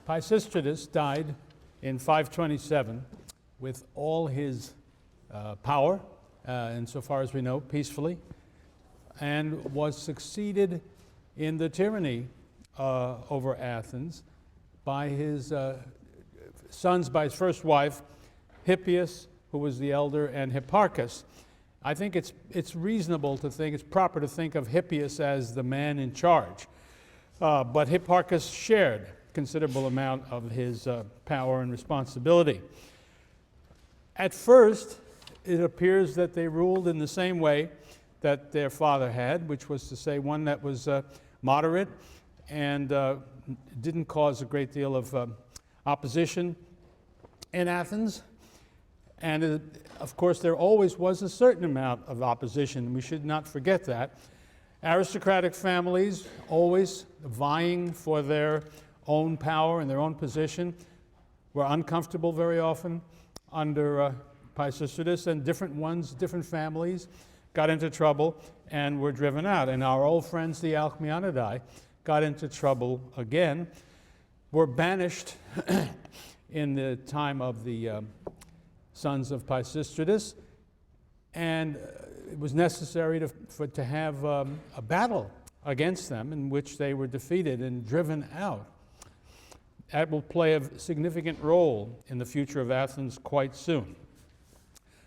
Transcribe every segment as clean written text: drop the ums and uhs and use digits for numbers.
Psístratus died in 527 with all his power, insofar as we know, peacefully, and was succeeded in the tyranny over Athens by his sons, by his first wife, Hippias, who was the elder, and Hipparchus. I think it's reasonable to think, it's proper to think of Hippias as the man in charge. But Hipparchus shared a considerable amount of his power and responsibility. At first, it appears that they ruled in the same way that their father had, which was to say one that was moderate and didn't cause a great deal of opposition in Athens. And of course, there always was a certain amount of opposition. We should not forget that. Aristocratic families always vying for their own power and their own position were uncomfortable very often under Psístratus, and different ones, different families got into trouble and were driven out. And our old friends, the Alcmeonidae, got into trouble again, were banished in the time of the sons of Psístratus, and it was necessary to have a battle against them in which they were defeated and driven out. That will play a significant role in the future of Athens quite soon.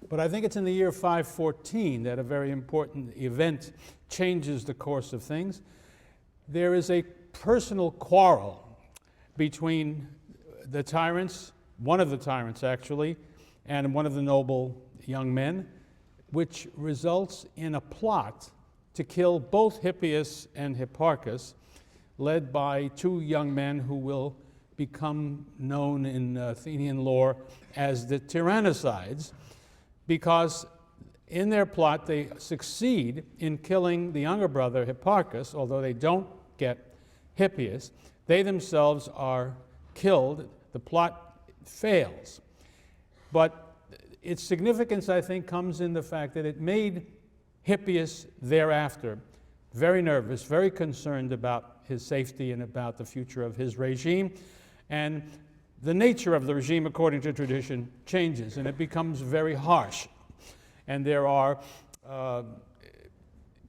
But I think it's in the year 514 that a very important event changes the course of things. There is a personal quarrel between the tyrants, one of the tyrants actually, and one of the noble young men, which results in a plot to kill both Hippias and Hipparchus, led by two young men who will become known in Athenian lore as the tyrannicides, because in their plot they succeed in killing the younger brother Hipparchus, although they don't get Hippias. They themselves are killed. The plot fails. But its significance, I think, comes in the fact that it made Hippias thereafter very nervous, very concerned about his safety and about the future of his regime. And the nature of the regime, according to tradition, changes, and it becomes very harsh. And there are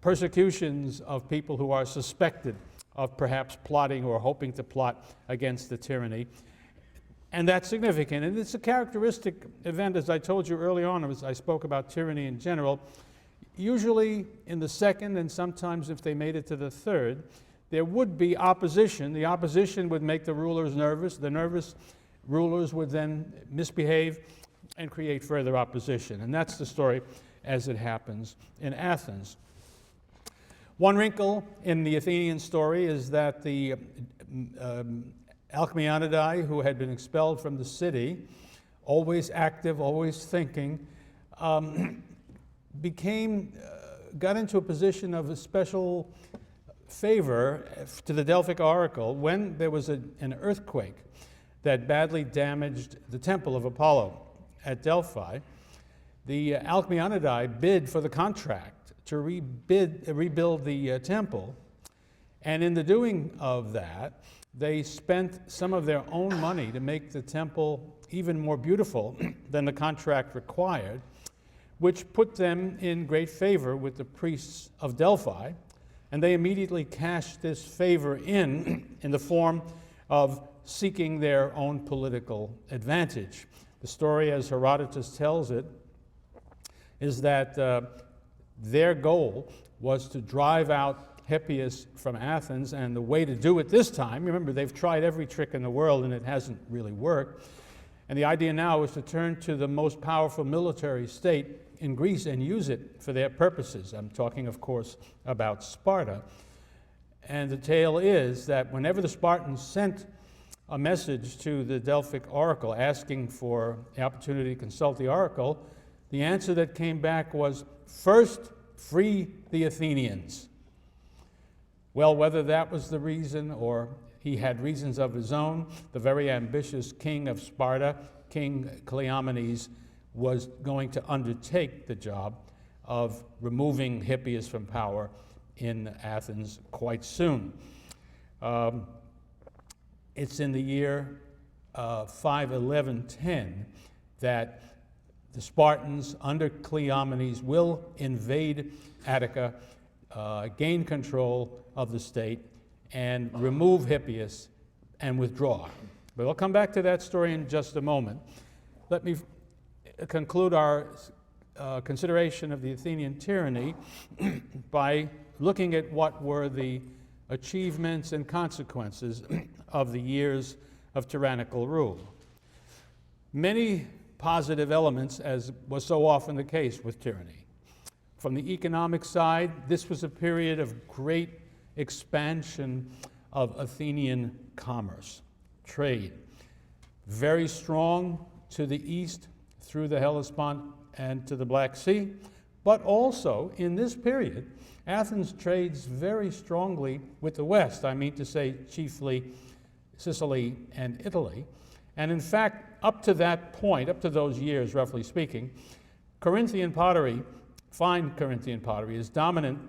persecutions of people who are suspected of perhaps plotting or hoping to plot against the tyranny. And that's significant. And it's a characteristic event, as I told you early on, as I spoke about tyranny in general. Usually in the second, and sometimes if they made it to the third, there would be opposition. The opposition would make the rulers nervous. The nervous rulers would then misbehave and create further opposition. And that's the story as it happens in Athens. One wrinkle in the Athenian story is that the Alcmeonidae, who had been expelled from the city, always active, always thinking, got into a position of a special favor to the Delphic oracle when there was an earthquake that badly damaged the temple of Apollo at Delphi. The Alcmeonidae bid for the contract to rebuild the temple, and in the doing of that, they spent some of their own money to make the temple even more beautiful than the contract required, which put them in great favor with the priests of Delphi, and they immediately cashed this favor in the form of seeking their own political advantage. The story, as Herodotus tells it, is that their goal was to drive out Hippias from Athens, and the way to do it this time, remember, they've tried every trick in the world and it hasn't really worked, and the idea now is to turn to the most powerful military state in Greece and use it for their purposes. I'm talking, of course, about Sparta. And the tale is that whenever the Spartans sent a message to the Delphic oracle asking for the opportunity to consult the oracle, the answer that came back was, first, free the Athenians. Well, whether that was the reason or he had reasons of his own, the very ambitious king of Sparta, King Cleomenes, was going to undertake the job of removing Hippias from power in Athens quite soon. it's in the year 511-10 that the Spartans under Cleomenes will invade Attica, gain control of the state, and remove Hippias and withdraw. But I'll come back to that story in just a moment. Let me conclude our consideration of the Athenian tyranny by looking at what were the achievements and consequences of the years of tyrannical rule. Many positive elements, as was so often the case with tyranny. From the economic side, this was a period of great expansion of Athenian commerce, trade. Very strong to the east through the Hellespont and to the Black Sea, but also in this period, Athens trades very strongly with the West. I mean to say chiefly Sicily and Italy. And in fact, up to that point, up to those years, roughly speaking, Corinthian pottery, fine Corinthian pottery, is dominant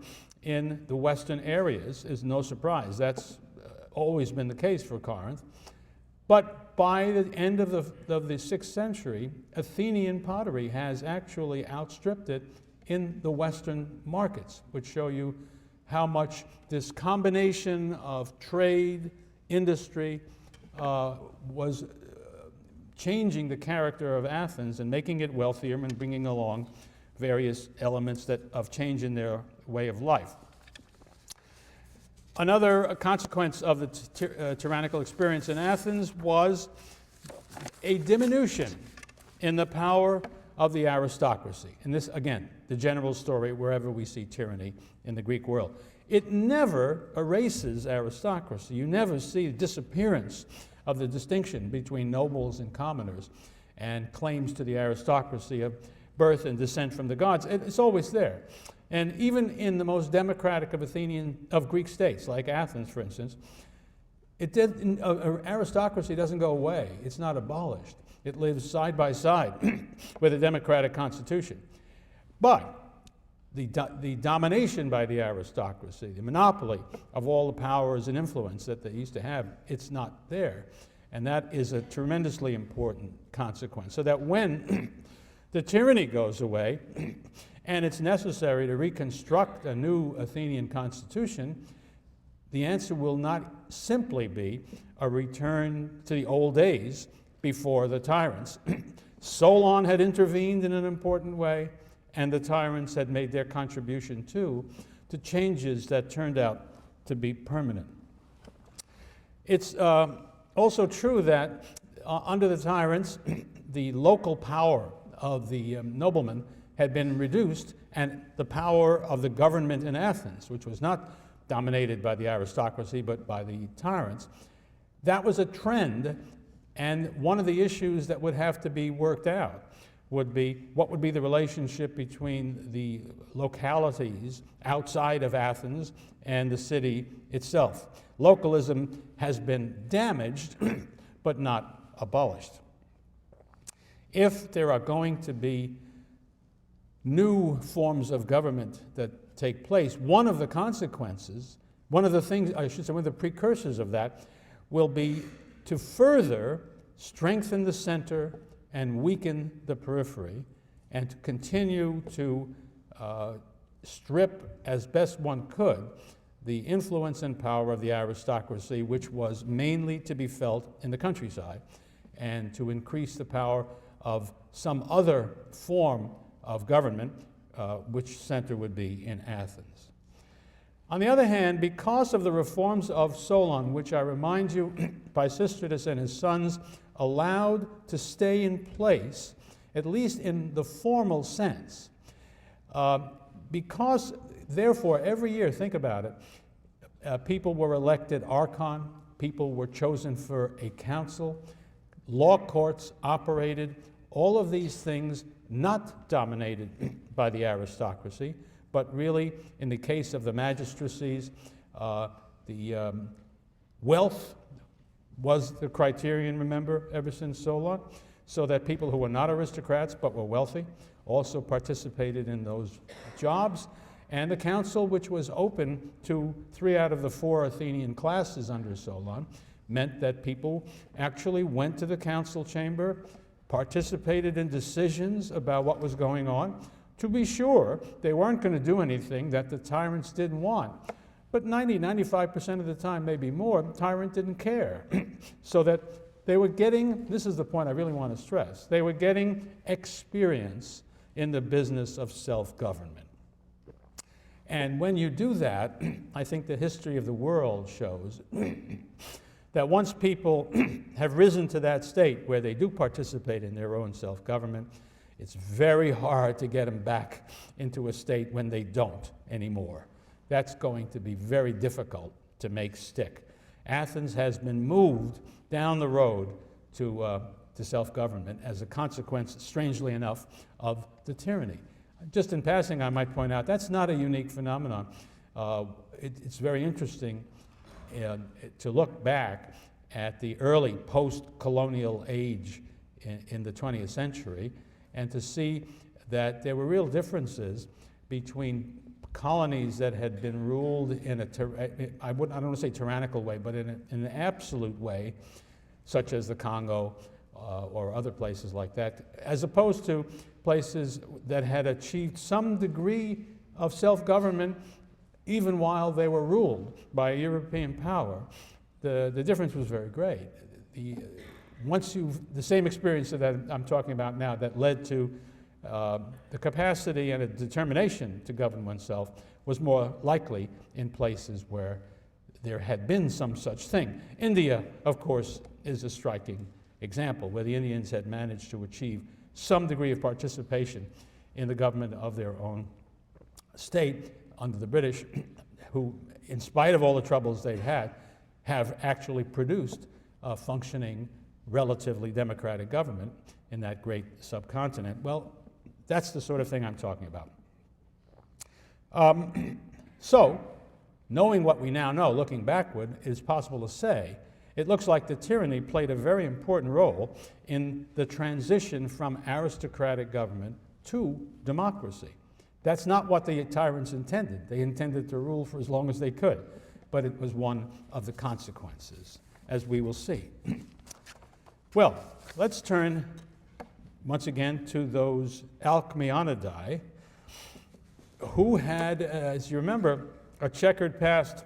in the western areas, is no surprise. That's always been the case for Corinth. But by the end of the 6th century, Athenian pottery has actually outstripped it in the Western markets, which show you how much this combination of trade, industry, was changing the character of Athens and making it wealthier and bringing along various elements of change in their way of life. Another consequence of the tyrannical experience in Athens was a diminution in the power of the aristocracy. And this, again, the general story wherever we see tyranny in the Greek world. It never erases aristocracy. You never see disappearance of the distinction between nobles and commoners and claims to the aristocracy of birth and descent from the gods. It's always there. And even in the most democratic of Greek states, like Athens, for instance, aristocracy doesn't go away. It's not abolished. It lives side by side with a democratic constitution. But the domination by the aristocracy, the monopoly of all the powers and influence that they used to have, it's not there. And that is a tremendously important consequence. So that when the tyranny goes away, and it's necessary to reconstruct a new Athenian constitution, the answer will not simply be a return to the old days before the tyrants. Solon had intervened in an important way, and the tyrants had made their contribution too to changes that turned out to be permanent. It's also true that under the tyrants, the local power of the noblemen had been reduced, and the power of the government in Athens, which was not dominated by the aristocracy but by the tyrants, that was a trend. And one of the issues that would have to be worked out would be what would be the relationship between the localities outside of Athens and the city itself. Localism has been damaged but not abolished. If there are going to be new forms of government that take place, one of the consequences, one of the precursors of that will be to further strengthen the center and weaken the periphery, and to continue to strip as best one could the influence and power of the aristocracy, which was mainly to be felt in the countryside, and to increase the power of some other form of government, which center would be in Athens. On the other hand, because of the reforms of Solon, which I remind you, Psístrato and his sons allowed to stay in place, at least in the formal sense, because, therefore, every year, think about it, people were elected archon, people were chosen for a council, law courts operated, all of these things not dominated by the aristocracy, but really, in the case of the magistracies, the wealth was the criterion, remember, ever since Solon, so that people who were not aristocrats but were wealthy also participated in those jobs. And the council, which was open to 3 out of the 4 Athenian classes under Solon, meant that people actually went to the council chamber, participated in decisions about what was going on. To be sure, they weren't going to do anything that the tyrants didn't want. But 95% of the time, maybe more, the tyrant didn't care. So that they were getting, this is the point I really want to stress, they were getting experience in the business of self-government. And when you do that, I think the history of the world shows that once people have risen to that state where they do participate in their own self-government, it's very hard to get them back into a state when they don't anymore. That's going to be very difficult to make stick. Athens has been moved down the road to self-government as a consequence, strangely enough, of the tyranny. Just in passing, I might point out, that's not a unique phenomenon. It's very interesting to look back at the early post-colonial age in the 20th century and to see that there were real differences between colonies that had been ruled in I don't want to say tyrannical way, but in an absolute way, such as the Congo or other places like that, as opposed to places that had achieved some degree of self-government even while they were ruled by a European power. The difference was very great. The same experience that I'm talking about now that led to the capacity and a determination to govern oneself was more likely in places where there had been some such thing. India, of course, is a striking example where the Indians had managed to achieve some degree of participation in the government of their own state under the British, who, in spite of all the troubles they've had, have actually produced a functioning, relatively democratic government in that great subcontinent. Well, that's the sort of thing I'm talking about. So, knowing what we now know, looking backward, it is possible to say it looks like the tyranny played a very important role in the transition from aristocratic government to democracy. That's not what the tyrants intended. They intended to rule for as long as they could, but it was one of the consequences, as we will see. Well, let's turn once again to those Alcmeonidae who had, as you remember, a checkered past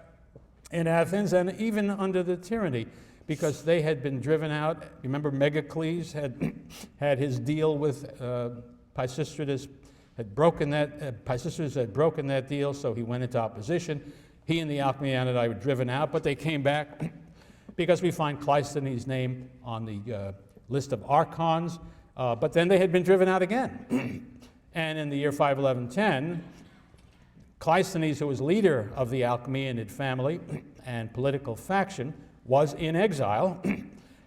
in Athens and even under the tyranny, because they had been driven out. Remember, Megacles had his deal with Psístratus, Psístratus had broken that deal, so he went into opposition. He and the Alcmeonidae were driven out, but they came back because we find Clístenes' name on the list of archons, but then they had been driven out again. And in the year 511-10, Clístenes, who was leader of the Alcmeonid family and political faction, was in exile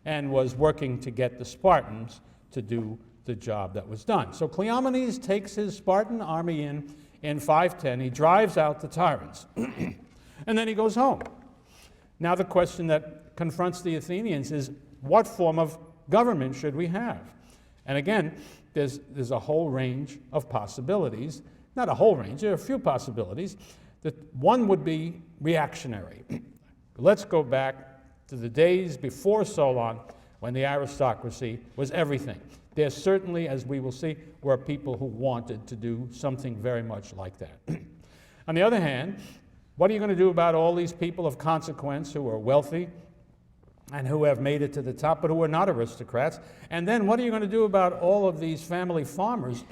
and was working to get the Spartans to do the job that was done. So Cleomenes takes his Spartan army in 510. He drives out the tyrants, and then he goes home. Now the question that confronts the Athenians is, what form of government should we have? And again, there's a whole range of possibilities. Not a whole range, there are a few possibilities. One would be reactionary. Let's go back to the days before Solon, when the aristocracy was everything. There certainly, as we will see, were people who wanted to do something very much like that. On the other hand, what are you going to do about all these people of consequence who are wealthy and who have made it to the top, but who are not aristocrats? And then what are you going to do about all of these family farmers,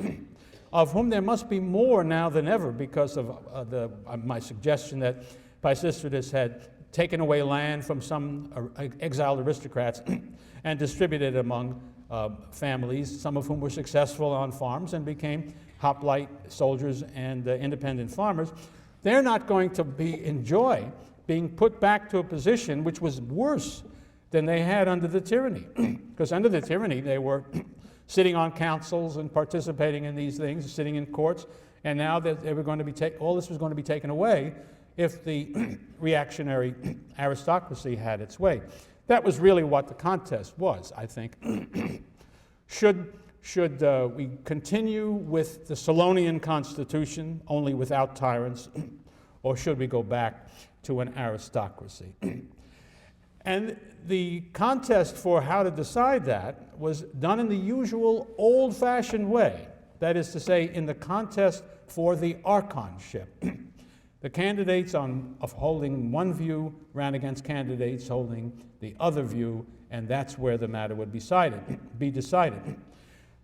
of whom there must be more now than ever because of my suggestion that Psístratus had taken away land from some exiled aristocrats and distributed it among families, some of whom were successful on farms and became hoplite soldiers and independent farmers. They're not going to enjoy being put back to a position which was worse than they had under the tyranny. Because under the tyranny, they were sitting on councils and participating in these things, sitting in courts, and now that they were going to be all this was going to be taken away if the reactionary aristocracy had its way. That was really what the contest was, I think. Should we continue with the Solonian constitution, only without tyrants, or should we go back to an aristocracy? And the contest for how to decide that was done in the usual old-fashioned way. That is to say, in the contest for the archonship. The candidates of holding one view ran against candidates holding the other view, and that's where the matter would be decided.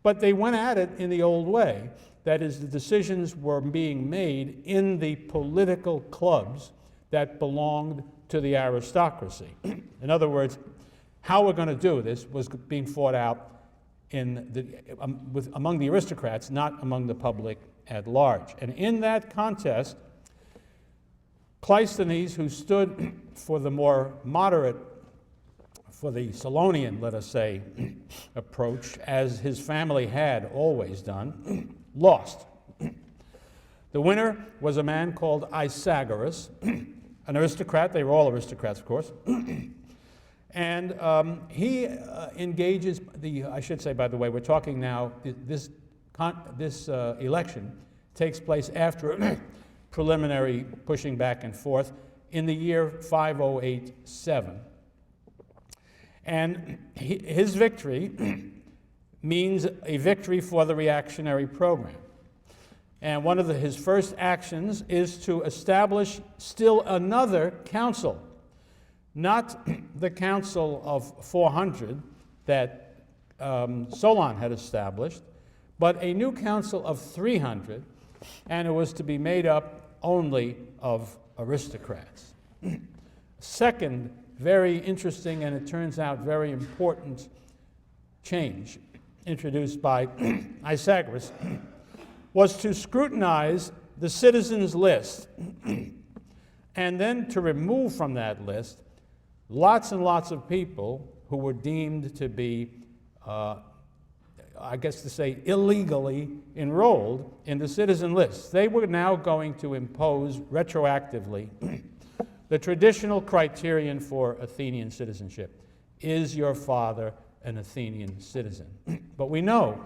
But they went at it in the old way. That is, the decisions were being made in the political clubs that belonged to the aristocracy. In other words, how we're going to do this was being fought out among the aristocrats, not among the public at large. And in that contest, Clístenes, who stood for the more moderate, for the Solonian, let us say, approach, as his family had always done, lost. The winner was a man called Isagoras, an aristocrat. They were all aristocrats, of course. And he engages I should say, by the way, we're talking now, this election takes place after preliminary pushing back and forth in the year 5087. And his victory means a victory for the reactionary program. And one of his first actions is to establish still another council, not the council of 400 that Solon had established, but a new council of 300, and it was to be made up only of aristocrats. Second, very interesting, and it turns out very important change introduced by Isagoras was to scrutinize the citizens' list and then to remove from that list lots and lots of people who were deemed to be, I guess to say, illegally enrolled in the citizen list. They were now going to impose retroactively the traditional criterion for Athenian citizenship. Is your father an Athenian citizen? But we know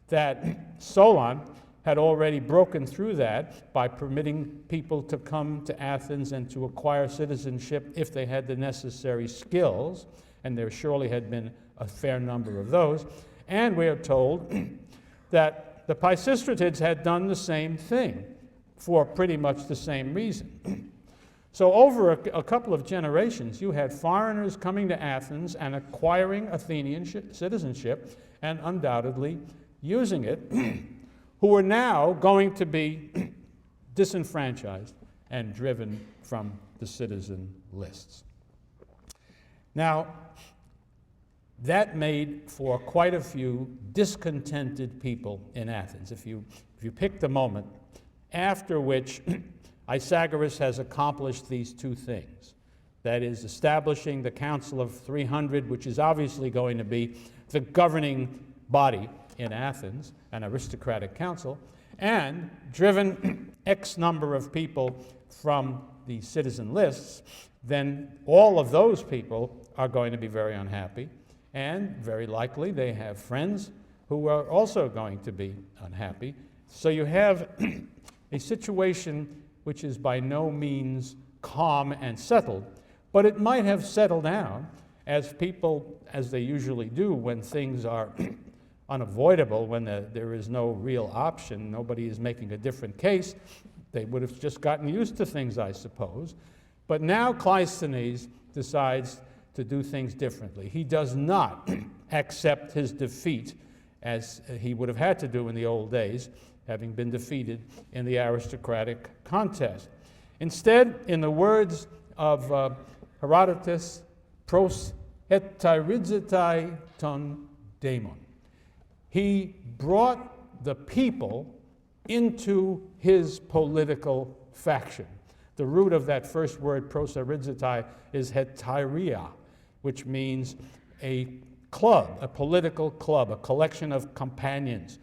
that Solon had already broken through that by permitting people to come to Athens and to acquire citizenship if they had the necessary skills, and there surely had been a fair number of those. And we are told that the Psístratids had done the same thing for pretty much the same reason. So over a couple of generations, you had foreigners coming to Athens and acquiring Athenian citizenship and undoubtedly using it, who were now going to be disenfranchised and driven from the citizen lists. Now, that made for quite a few discontented people in Athens. If you pick the moment after which Isagoras has accomplished these two things, that is, establishing the Council of 300, which is obviously going to be the governing body in Athens, an aristocratic council, and driven X number of people from the citizen lists, then all of those people are going to be very unhappy, and very likely they have friends who are also going to be unhappy. So you have a situation which is by no means calm and settled, but it might have settled down as people, as they usually do when things are unavoidable, when there is no real option, nobody is making a different case. They would have just gotten used to things, I suppose. But now Clístenes decides to do things differently. He does not accept his defeat as he would have had to do in the old days, having been defeated in the aristocratic contest. Instead, in the words of Herodotus, pros hetyrizetai ton daemon, he brought the people into his political faction. The root of that first word, prosaridzetai, is hetyria, which means a club, a political club, a collection of companions.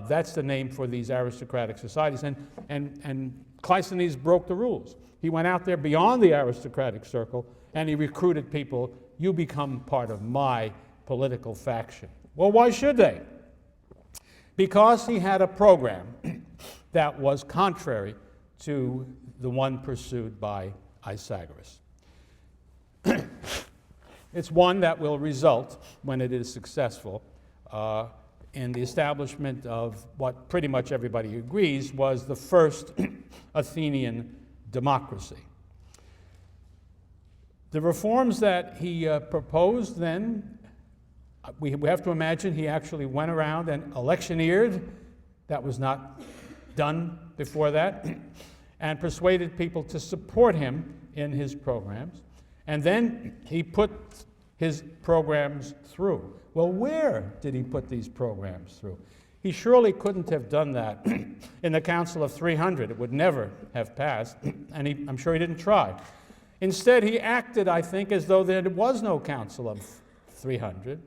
That's the name for these aristocratic societies. And Clístenes broke the rules. He went out there beyond the aristocratic circle and he recruited people. You become part of my political faction. Well, why should they? Because he had a program that was contrary to the one pursued by Isagoras. It's one that will result, when it is successful, in the establishment of what pretty much everybody agrees was the first Athenian democracy. The reforms that he proposed then, we have to imagine he actually went around and electioneered. That was not done before that, and persuaded people to support him in his programs. And then he put his programs through. Well, where did he put these programs through? He surely couldn't have done that in the Council of 300. It would never have passed, and I'm sure he didn't try. Instead, he acted, I think, as though there was no Council of 300.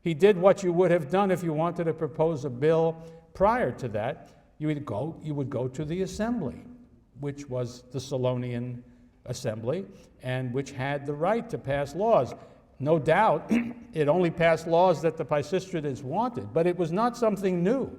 He did what you would have done if you wanted to propose a bill prior to that. You would go to the assembly, which was the Solonian assembly, and which had the right to pass laws. No doubt, it only passed laws that the Psístratos wanted, but it was not something new.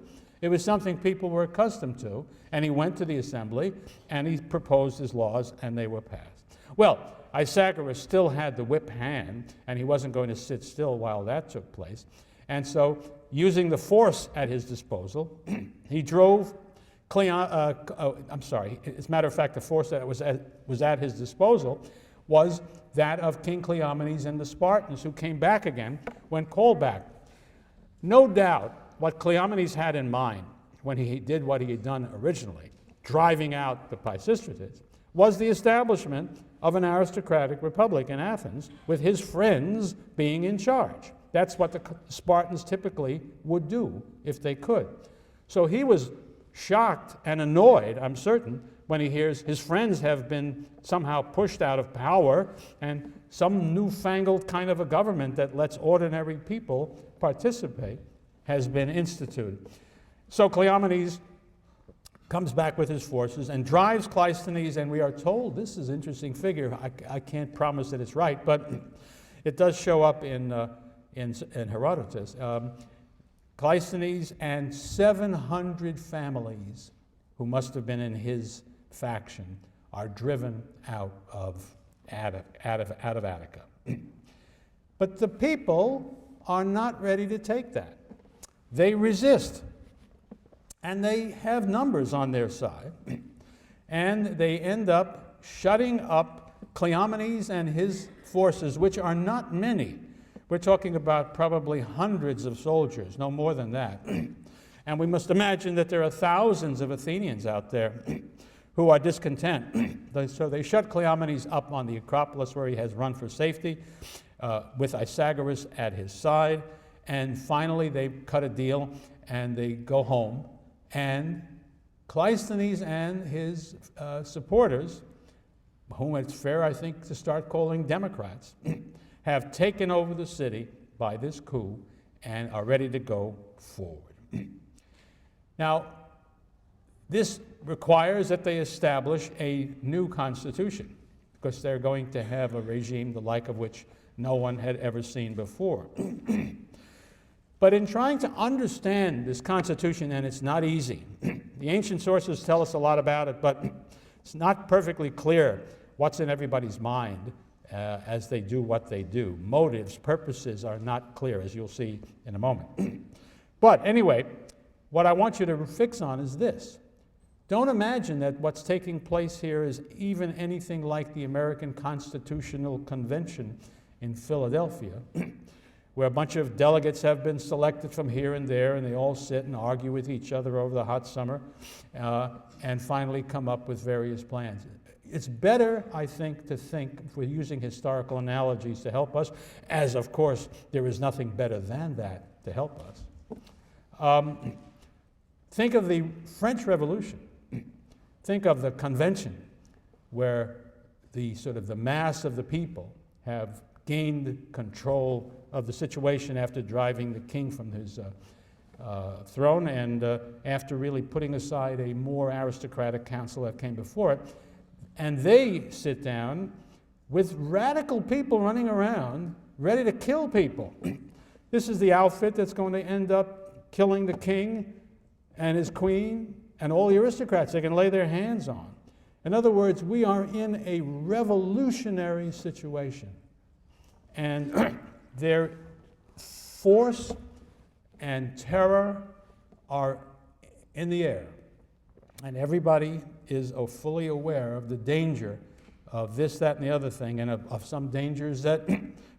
It was something people were accustomed to, and he went to the assembly, and he proposed his laws, and they were passed. Well, Isagoras still had the whip hand, and he wasn't going to sit still while that took place. And so, using the force at his disposal, he drove as a matter of fact, the force that was at his disposal was that of King Cleomenes and the Spartans, who came back again when called back. No doubt what Cleomenes had in mind when he did what he had done originally, driving out the Psístratos, was the establishment of an aristocratic republic in Athens with his friends being in charge. That's what the Spartans typically would do if they could. So he was shocked and annoyed, I'm certain, when he hears his friends have been somehow pushed out of power and some newfangled kind of a government that lets ordinary people participate has been instituted. So Cleomenes comes back with his forces and drives Clístenes, and we are told, this is an interesting figure, I can't promise that it's right, but it does show up in Herodotus. Clístenes and 700 families who must have been in his faction are driven out of Attica. But the people are not ready to take that. They resist, and they have numbers on their side, and they end up shutting up Cleomenes and his forces, which are not many. We're talking about probably hundreds of soldiers, no more than that. And we must imagine that there are thousands of Athenians out there who are discontent. So they shut Cleomenes up on the Acropolis, where he has run for safety, with Isagoras at his side. And finally, they cut a deal, and they go home. And Clístenes and his supporters, whom it's fair, I think, to start calling Democrats, have taken over the city by this coup and are ready to go forward. Now, this requires that they establish a new constitution, because they're going to have a regime the like of which no one had ever seen before. But in trying to understand this constitution, and it's not easy, the ancient sources tell us a lot about it, but it's not perfectly clear what's in everybody's mind as they do what they do. Motives, purposes are not clear, as you'll see in a moment. But anyway, what I want you to fix on is this. Don't imagine that what's taking place here is even anything like the American Constitutional Convention in Philadelphia, where a bunch of delegates have been selected from here and there, and they all sit and argue with each other over the hot summer, and finally come up with various plans. It's better, I think, to think, if we're using historical analogies to help us, as of course there is nothing better than that to help us. Think of the French Revolution. Think of the convention, where the mass of the people have gained control of the situation after driving the king from his throne, and after really putting aside a more aristocratic council that came before it. And they sit down with radical people running around, ready to kill people. This is the outfit that's going to end up killing the king and his queen and all the aristocrats they can lay their hands on. In other words, we are in a revolutionary situation. And their force and terror are in the air. And everybody is fully aware of the danger of this, that, and the other thing, and of some dangers that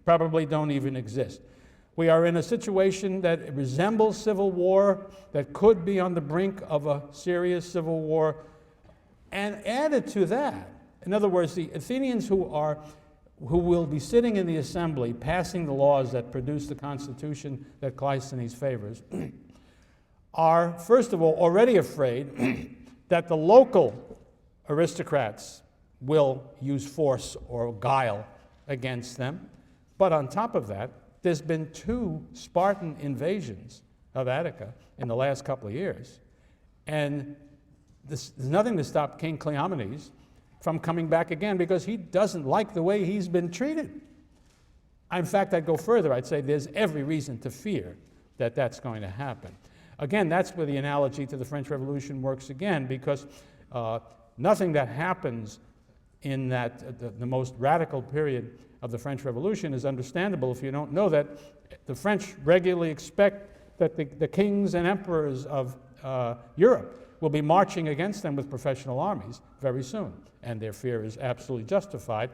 probably don't even exist. We are in a situation that resembles civil war, that could be on the brink of a serious civil war. And added to that, in other words, the Athenians who will be sitting in the assembly passing the laws that produce the constitution that Clístenes favors are, first of all, already afraid that the local aristocrats will use force or guile against them. But on top of that, there's been 2 Spartan invasions of Attica in the last couple of years. And there's nothing to stop King Cleomenes from coming back again, because he doesn't like the way he's been treated. In fact, I'd go further. I'd say there's every reason to fear that that's going to happen. Again, that's where the analogy to the French Revolution works again, because nothing that happens in the most radical period of the French Revolution is understandable if you don't know that the French regularly expect that the kings and emperors of Europe will be marching against them with professional armies very soon. And their fear is absolutely justified.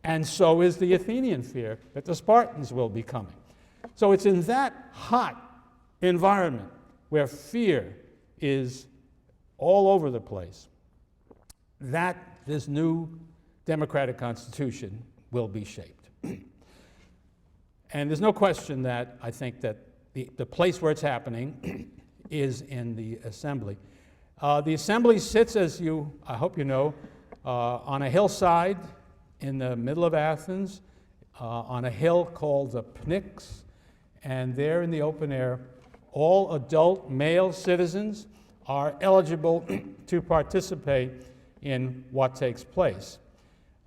And so is the Athenian fear that the Spartans will be coming. So it's in that hot environment where fear is all over the place that this new democratic constitution will be shaped. And there's no question that I think that the place where it's happening is in the assembly. The assembly sits, I hope you know, on a hillside in the middle of Athens, on a hill called the Pnyx, and there in the open air, all adult male citizens are eligible to participate in what takes place.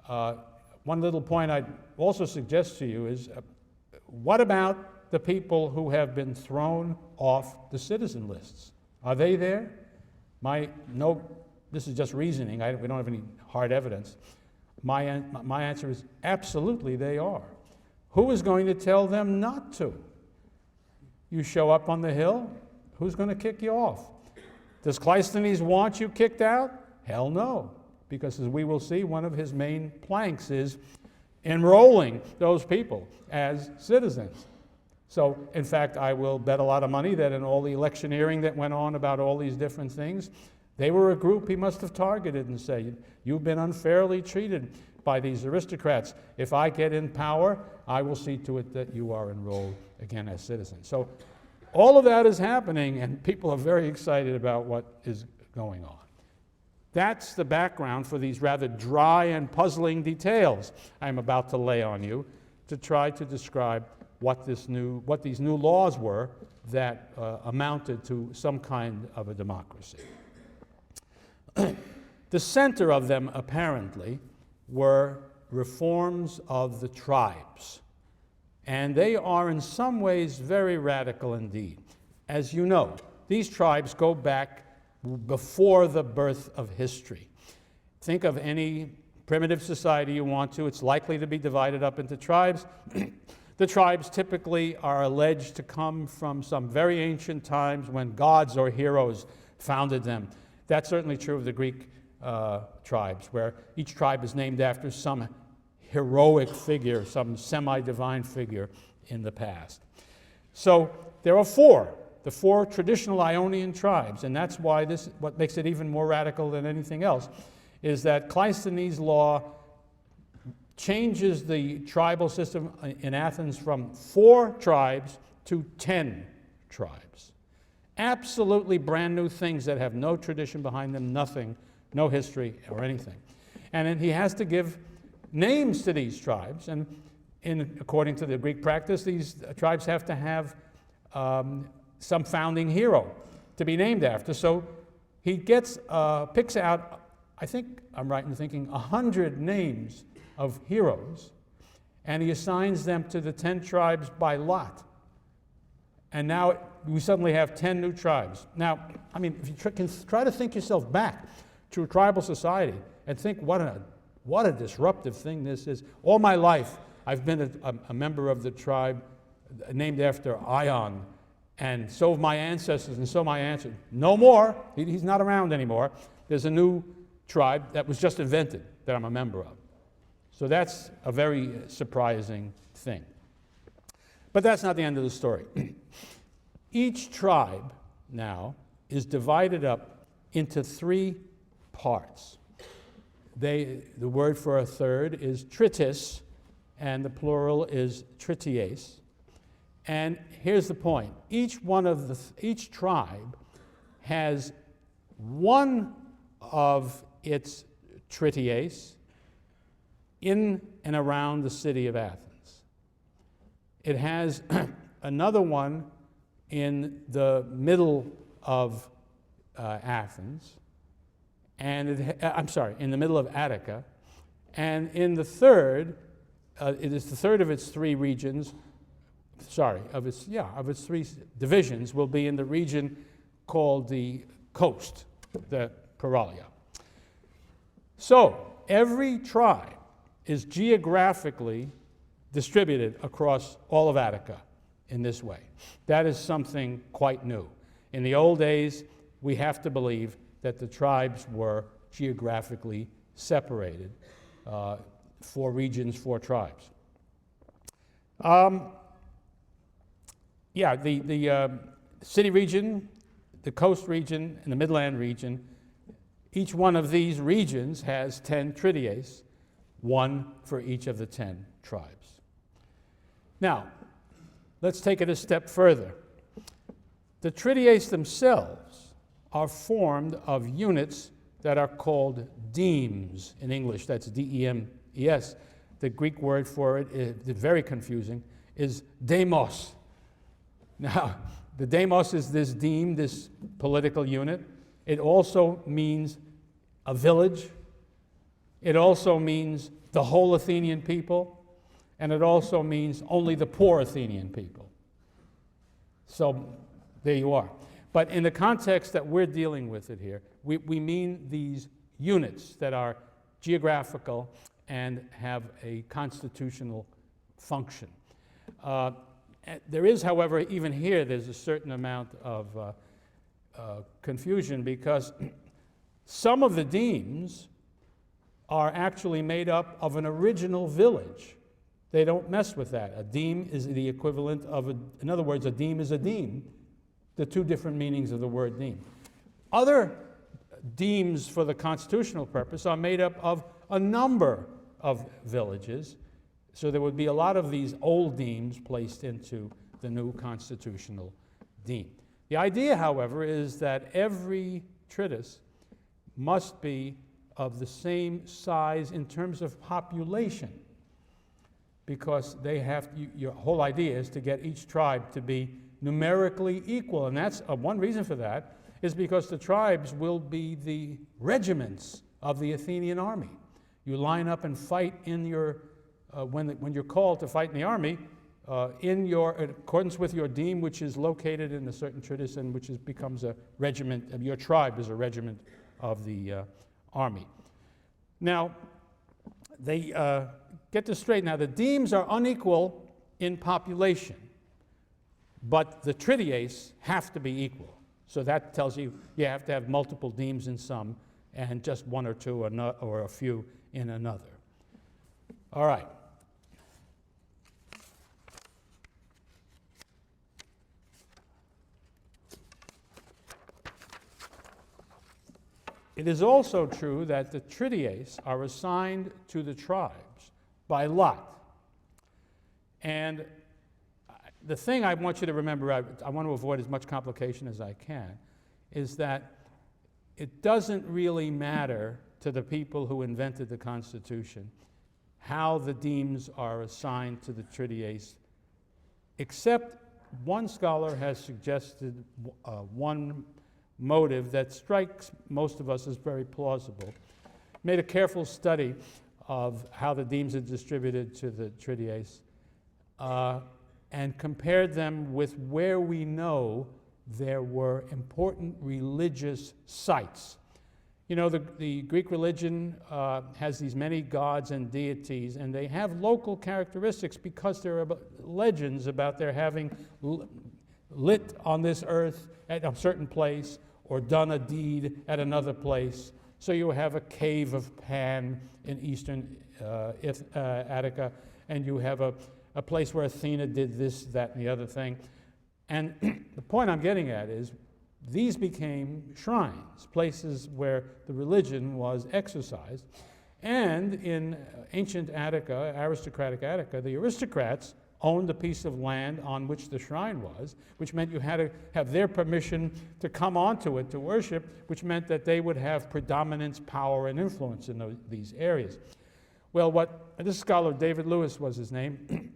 One little point I'd also suggest to you is, what about the people who have been thrown off the citizen lists? Are they there? This is just reasoning. We don't have any hard evidence. My answer is absolutely they are. Who is going to tell them not to? You show up on the hill, who's going to kick you off? Does Clístenes want you kicked out? Hell no, because as we will see, one of his main planks is enrolling those people as citizens. So, in fact, I will bet a lot of money that in all the electioneering that went on about all these different things, they were a group he must have targeted and said, you've been unfairly treated by these aristocrats. If I get in power, I will see to it that you are enrolled again as citizens. So all of that is happening, and people are very excited about what is going on. That's the background for these rather dry and puzzling details I'm about to lay on you to try to describe what these new laws were that amounted to some kind of a democracy. The center of them, apparently, were reforms of the tribes. And they are in some ways very radical indeed. As you know, these tribes go back before the birth of history. Think of any primitive society you want to. It's likely to be divided up into tribes. The tribes typically are alleged to come from some very ancient times when gods or heroes founded them. That's certainly true of the Greek tribes, where each tribe is named after some heroic figure, some semi-divine figure in the past. So there are the four traditional Ionian tribes, and that's why what makes it even more radical than anything else, is that Clístenes' law changes the tribal system in Athens from 4 tribes to 10 tribes. Absolutely brand new things that have no tradition behind them, nothing, no history or anything. And then he has to give names to these tribes, and according to the Greek practice, these tribes have to have some founding hero to be named after. So he picks out, I think I'm right in thinking, 100 names of heroes, and he assigns them to the 10 tribes by lot. And now we suddenly have 10 new tribes. Now, I mean, if you can try to think yourself back to a tribal society and think what a disruptive thing this is. All my life, I've been a member of the tribe named after Ion, and so have my ancestors, and so my ancestors. No more. He's not around anymore. There's a new tribe that was just invented that I'm a member of. So that's a very surprising thing. But that's not the end of the story. Each tribe now is divided up into 3 parts. The word for a third is tritis, and the plural is trities. And here's the point. Each tribe has one of its trities in and around the city of Athens. It has another one in the middle of Athens, and in the middle of Attica, and in the third, it is the third of its 3 regions. Of its 3 divisions will be in the region called the coast, the Paralia. So every tribe is geographically distributed across all of Attica in this way. That is something quite new. In the old days, we have to believe that the tribes were geographically separated, 4 regions, 4 tribes. The city region, the coast region, and the midland region, each one of these regions has 10 trities, 1 for each of the 10 tribes. Now, let's take it a step further. The trities themselves are formed of units that are called demes in English. That's D-E-M-E-S. The Greek word for it is very confusing, is demos. Now, the demos is this deme, this political unit. It also means a village. It also means the whole Athenian people. And it also means only the poor Athenian people. So there you are. But in the context that we're dealing with it here, we mean these units that are geographical and have a constitutional function. There is, however, even here, there's a certain amount of confusion because some of the demes are actually made up of an original village. They don't mess with that. A deme is the equivalent of, in other words, a deme is a deme, the 2 different meanings of the word deme. Other demes for the constitutional purpose are made up of a number of villages. So there would be a lot of these old demes placed into the new constitutional deme. The idea, however, is that every treatise must be of the same size in terms of population, because they have your whole idea is to get each tribe to be numerically equal, and that's one reason for that is because the tribes will be the regiments of the Athenian army. You line up and fight in your when you're called to fight in the army, in accordance with your deme, which is located in a certain treatise and which becomes a regiment. Your tribe is a regiment of the army. Now, they get this straight. Now, the demes are unequal in population, but the trities have to be equal. So that tells you have to have multiple demes in some and just 1 or 2 or a few in another. All right. It is also true that the trities are assigned to the tribes by lot. And the thing I want you to remember, I want to avoid as much complication as I can, is that it doesn't really matter to the people who invented the Constitution how the demes are assigned to the trities, except one scholar has suggested one motive that strikes most of us as very plausible. Made a careful study of how the demes are distributed to the trities and compared them with where we know there were important religious sites. You know, the Greek religion has these many gods and deities, and they have local characteristics because there are legends about their having lit on this earth at a certain place or done a deed at another place. So you have a cave of Pan in eastern Attica, and you have a place where Athena did this, that, and the other thing. And the point I'm getting at is these became shrines, places where the religion was exercised. And in ancient Attica, aristocratic Attica, the aristocrats owned a piece of land on which the shrine was, which meant you had to have their permission to come onto it to worship, which meant that they would have predominance, power, and influence in these areas. Well, what this scholar, David Lewis was his name,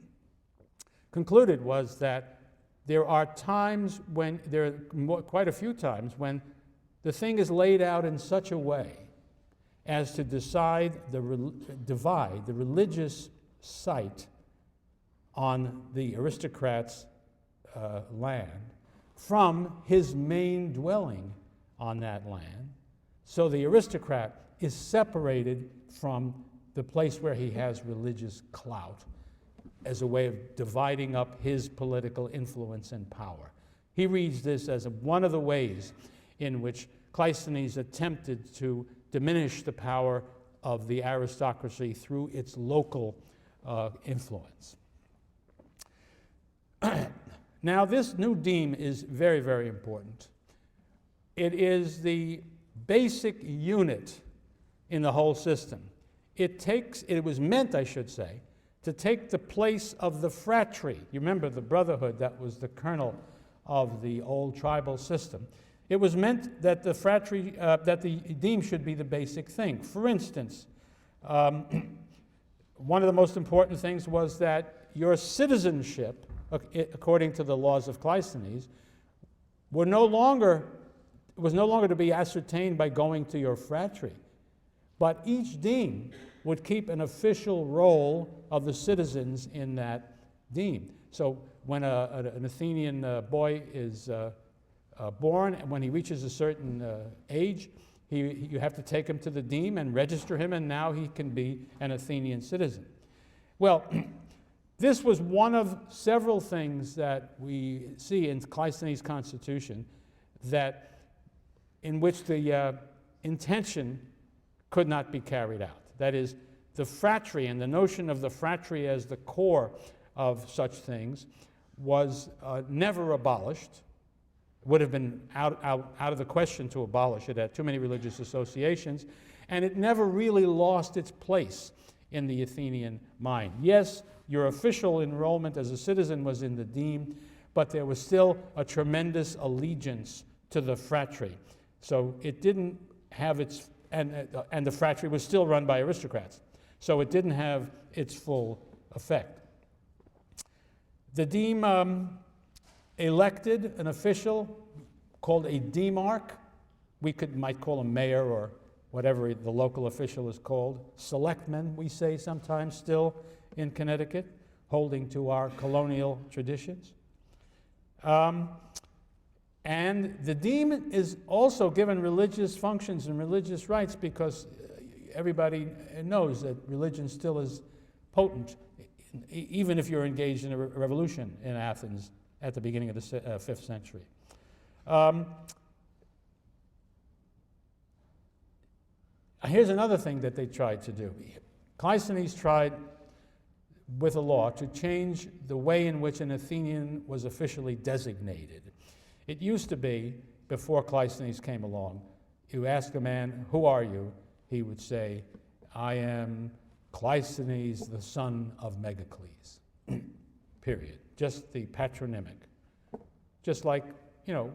concluded was that there are times when, quite a few times, when the thing is laid out in such a way as to divide the religious site on the aristocrat's land from his main dwelling on that land. So the aristocrat is separated from the place where he has religious clout as a way of dividing up his political influence and power. He reads this as one of the ways in which Clístenes attempted to diminish the power of the aristocracy through its local influence. Now, this new deme is very, very important. It is the basic unit in the whole system. It was meant, I should say, to take the place of the phratry. You remember the brotherhood that was the kernel of the old tribal system. It was meant that the phratry, that the deme should be the basic thing. For instance, one of the most important things was that your citizenship, according to the laws of Clístenes, was no longer to be ascertained by going to your phratry, but each deme would keep an official roll of the citizens in that deme. So when an Athenian boy is born, and when he reaches a certain age, you have to take him to the deme and register him, and now he can be an Athenian citizen. Well, this was one of several things that we see in Clístenes' constitution in which the intention could not be carried out. That is, the phratry and the notion of the phratry as the core of such things was never abolished. It would have been out of the question to abolish it. It had too many religious associations, and it never really lost its place in the Athenian mind. Yes, your official enrollment as a citizen was in the deme, but there was still a tremendous allegiance to the phratry. So it didn't have its, and the phratry was still run by aristocrats. So it didn't have its full effect. The deme elected an official called a demarch. We might call him mayor or whatever the local official is called. Selectmen, we say sometimes still in Connecticut, holding to our colonial traditions. And the deme is also given religious functions and religious rights because everybody knows that religion still is potent, even if you're engaged in a revolution in Athens at the beginning of the 5th century. Here's another thing that they tried to do. Clístenes tried with a law to change the way in which an Athenian was officially designated. It used to be, before Clístenes came along, you ask a man, "Who are you?" He would say, "I am Clístenes, the son of Megacles." Period. Just the patronymic. Just like, you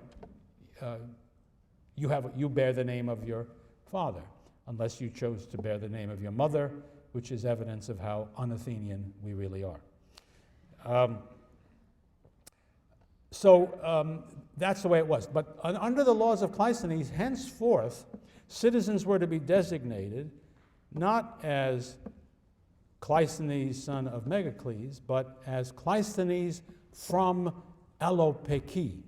bear the name of your father, unless you chose to bear the name of your mother, which is evidence of how un-Athenian we really are. So that's the way it was. But under the laws of Clístenes, henceforth, citizens were to be designated not as Clístenes, son of Megacles, but as Clístenes from Allopeki,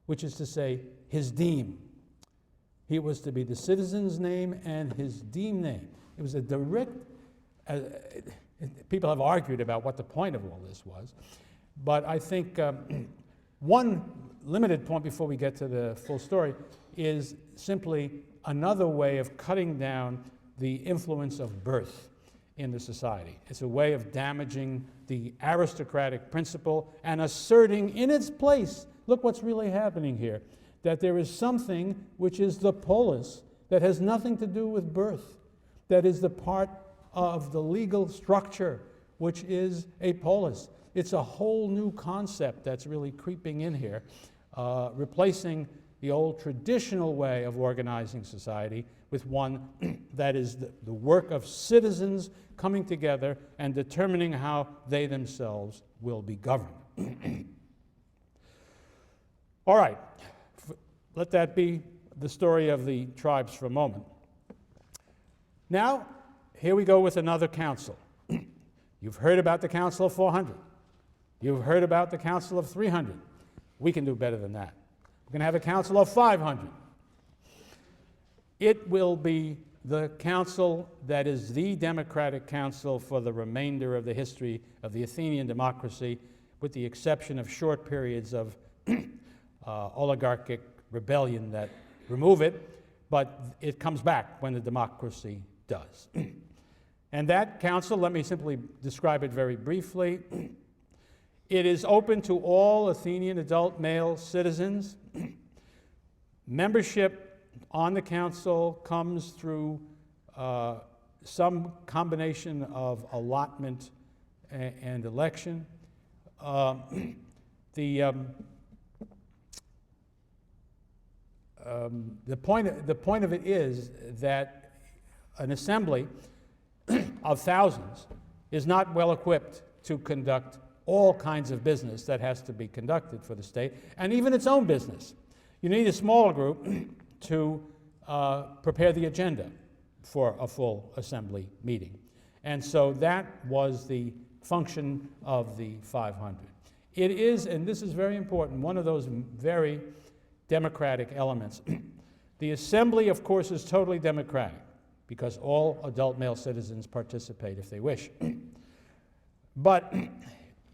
which is to say, his deme. He was to be the citizen's name and his deme name. It was a direct, people have argued about what the point of all this was, but I think one limited point before we get to the full story is simply another way of cutting down the influence of birth in the society. It's a way of damaging the aristocratic principle and asserting in its place, look what's really happening here, that there is something which is the polis that has nothing to do with birth, that is the part of the legal structure which is a polis. It's a whole new concept that's really creeping in here, replacing the old traditional way of organizing society with one that is the work of citizens coming together and determining how they themselves will be governed. All right, let that be the story of the tribes for a moment. Now, here we go with another council. You've heard about the Council of 400. You've heard about the Council of 300. We can do better than that. We're going to have a Council of 500. It will be the council that is the democratic council for the remainder of the history of the Athenian democracy, with the exception of short periods of oligarchic rebellion that remove it, but it comes back when the democracy does. And that council, let me simply describe it very briefly. It is open to all Athenian adult male citizens. Membership on the council comes through some combination of allotment and election. The point of it is that an assembly of thousands is not well equipped to conduct all kinds of business that has to be conducted for the state, and even its own business. You need a smaller group to prepare the agenda for a full assembly meeting. And so that was the function of the 500. It is, and this is very important, one of those very democratic elements. The assembly, of course, is totally democratic because all adult male citizens participate if they wish. But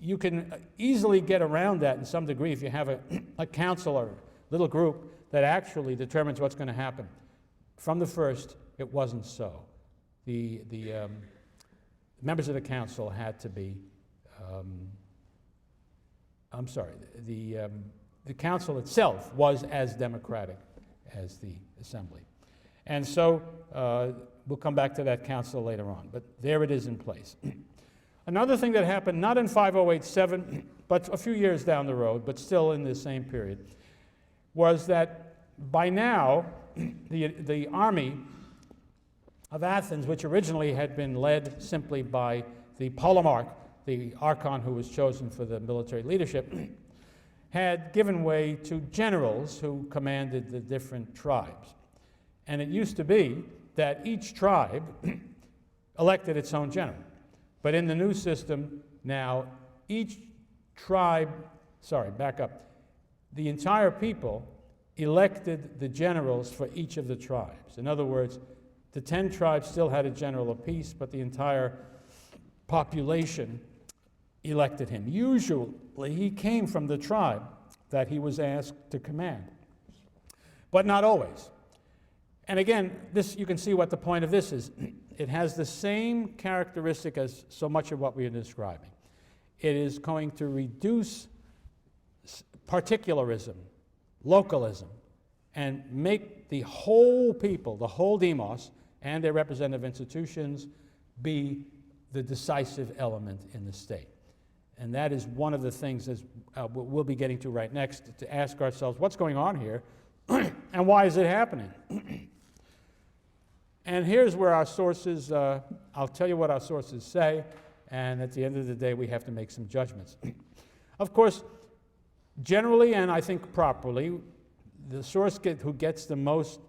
you can easily get around that in some degree if you have a council or a little group that actually determines what's going to happen. From the first, it wasn't so. The members of the council had to be, the council itself was as democratic as the assembly. And so we'll come back to that council later on, but there it is in place. Another thing that happened, not in 5087, but a few years down the road, but still in the same period, was that by now the army of Athens, which originally had been led simply by the polemarch, the archon who was chosen for the military leadership, had given way to generals who commanded the different tribes. And it used to be that each tribe elected its own general. But in the new system now, each tribe, the entire people elected the generals for each of the tribes. In other words, the 10 tribes still had a general apiece, but the entire population elected him. Usually, he came from the tribe that he was asked to command, but not always. And again, this, you can see what the point of this is. It has the same characteristic as so much of what we are describing. It is going to reduce particularism, localism, and make the whole people, the whole demos, and their representative institutions be the decisive element in the state. And that is one of the things as we'll be getting to right next, to ask ourselves, what's going on here, and why is it happening? And here's where our sources, I'll tell you what our sources say, and at the end of the day, we have to make some judgments. Of course, generally, and I think properly, the source who gets the most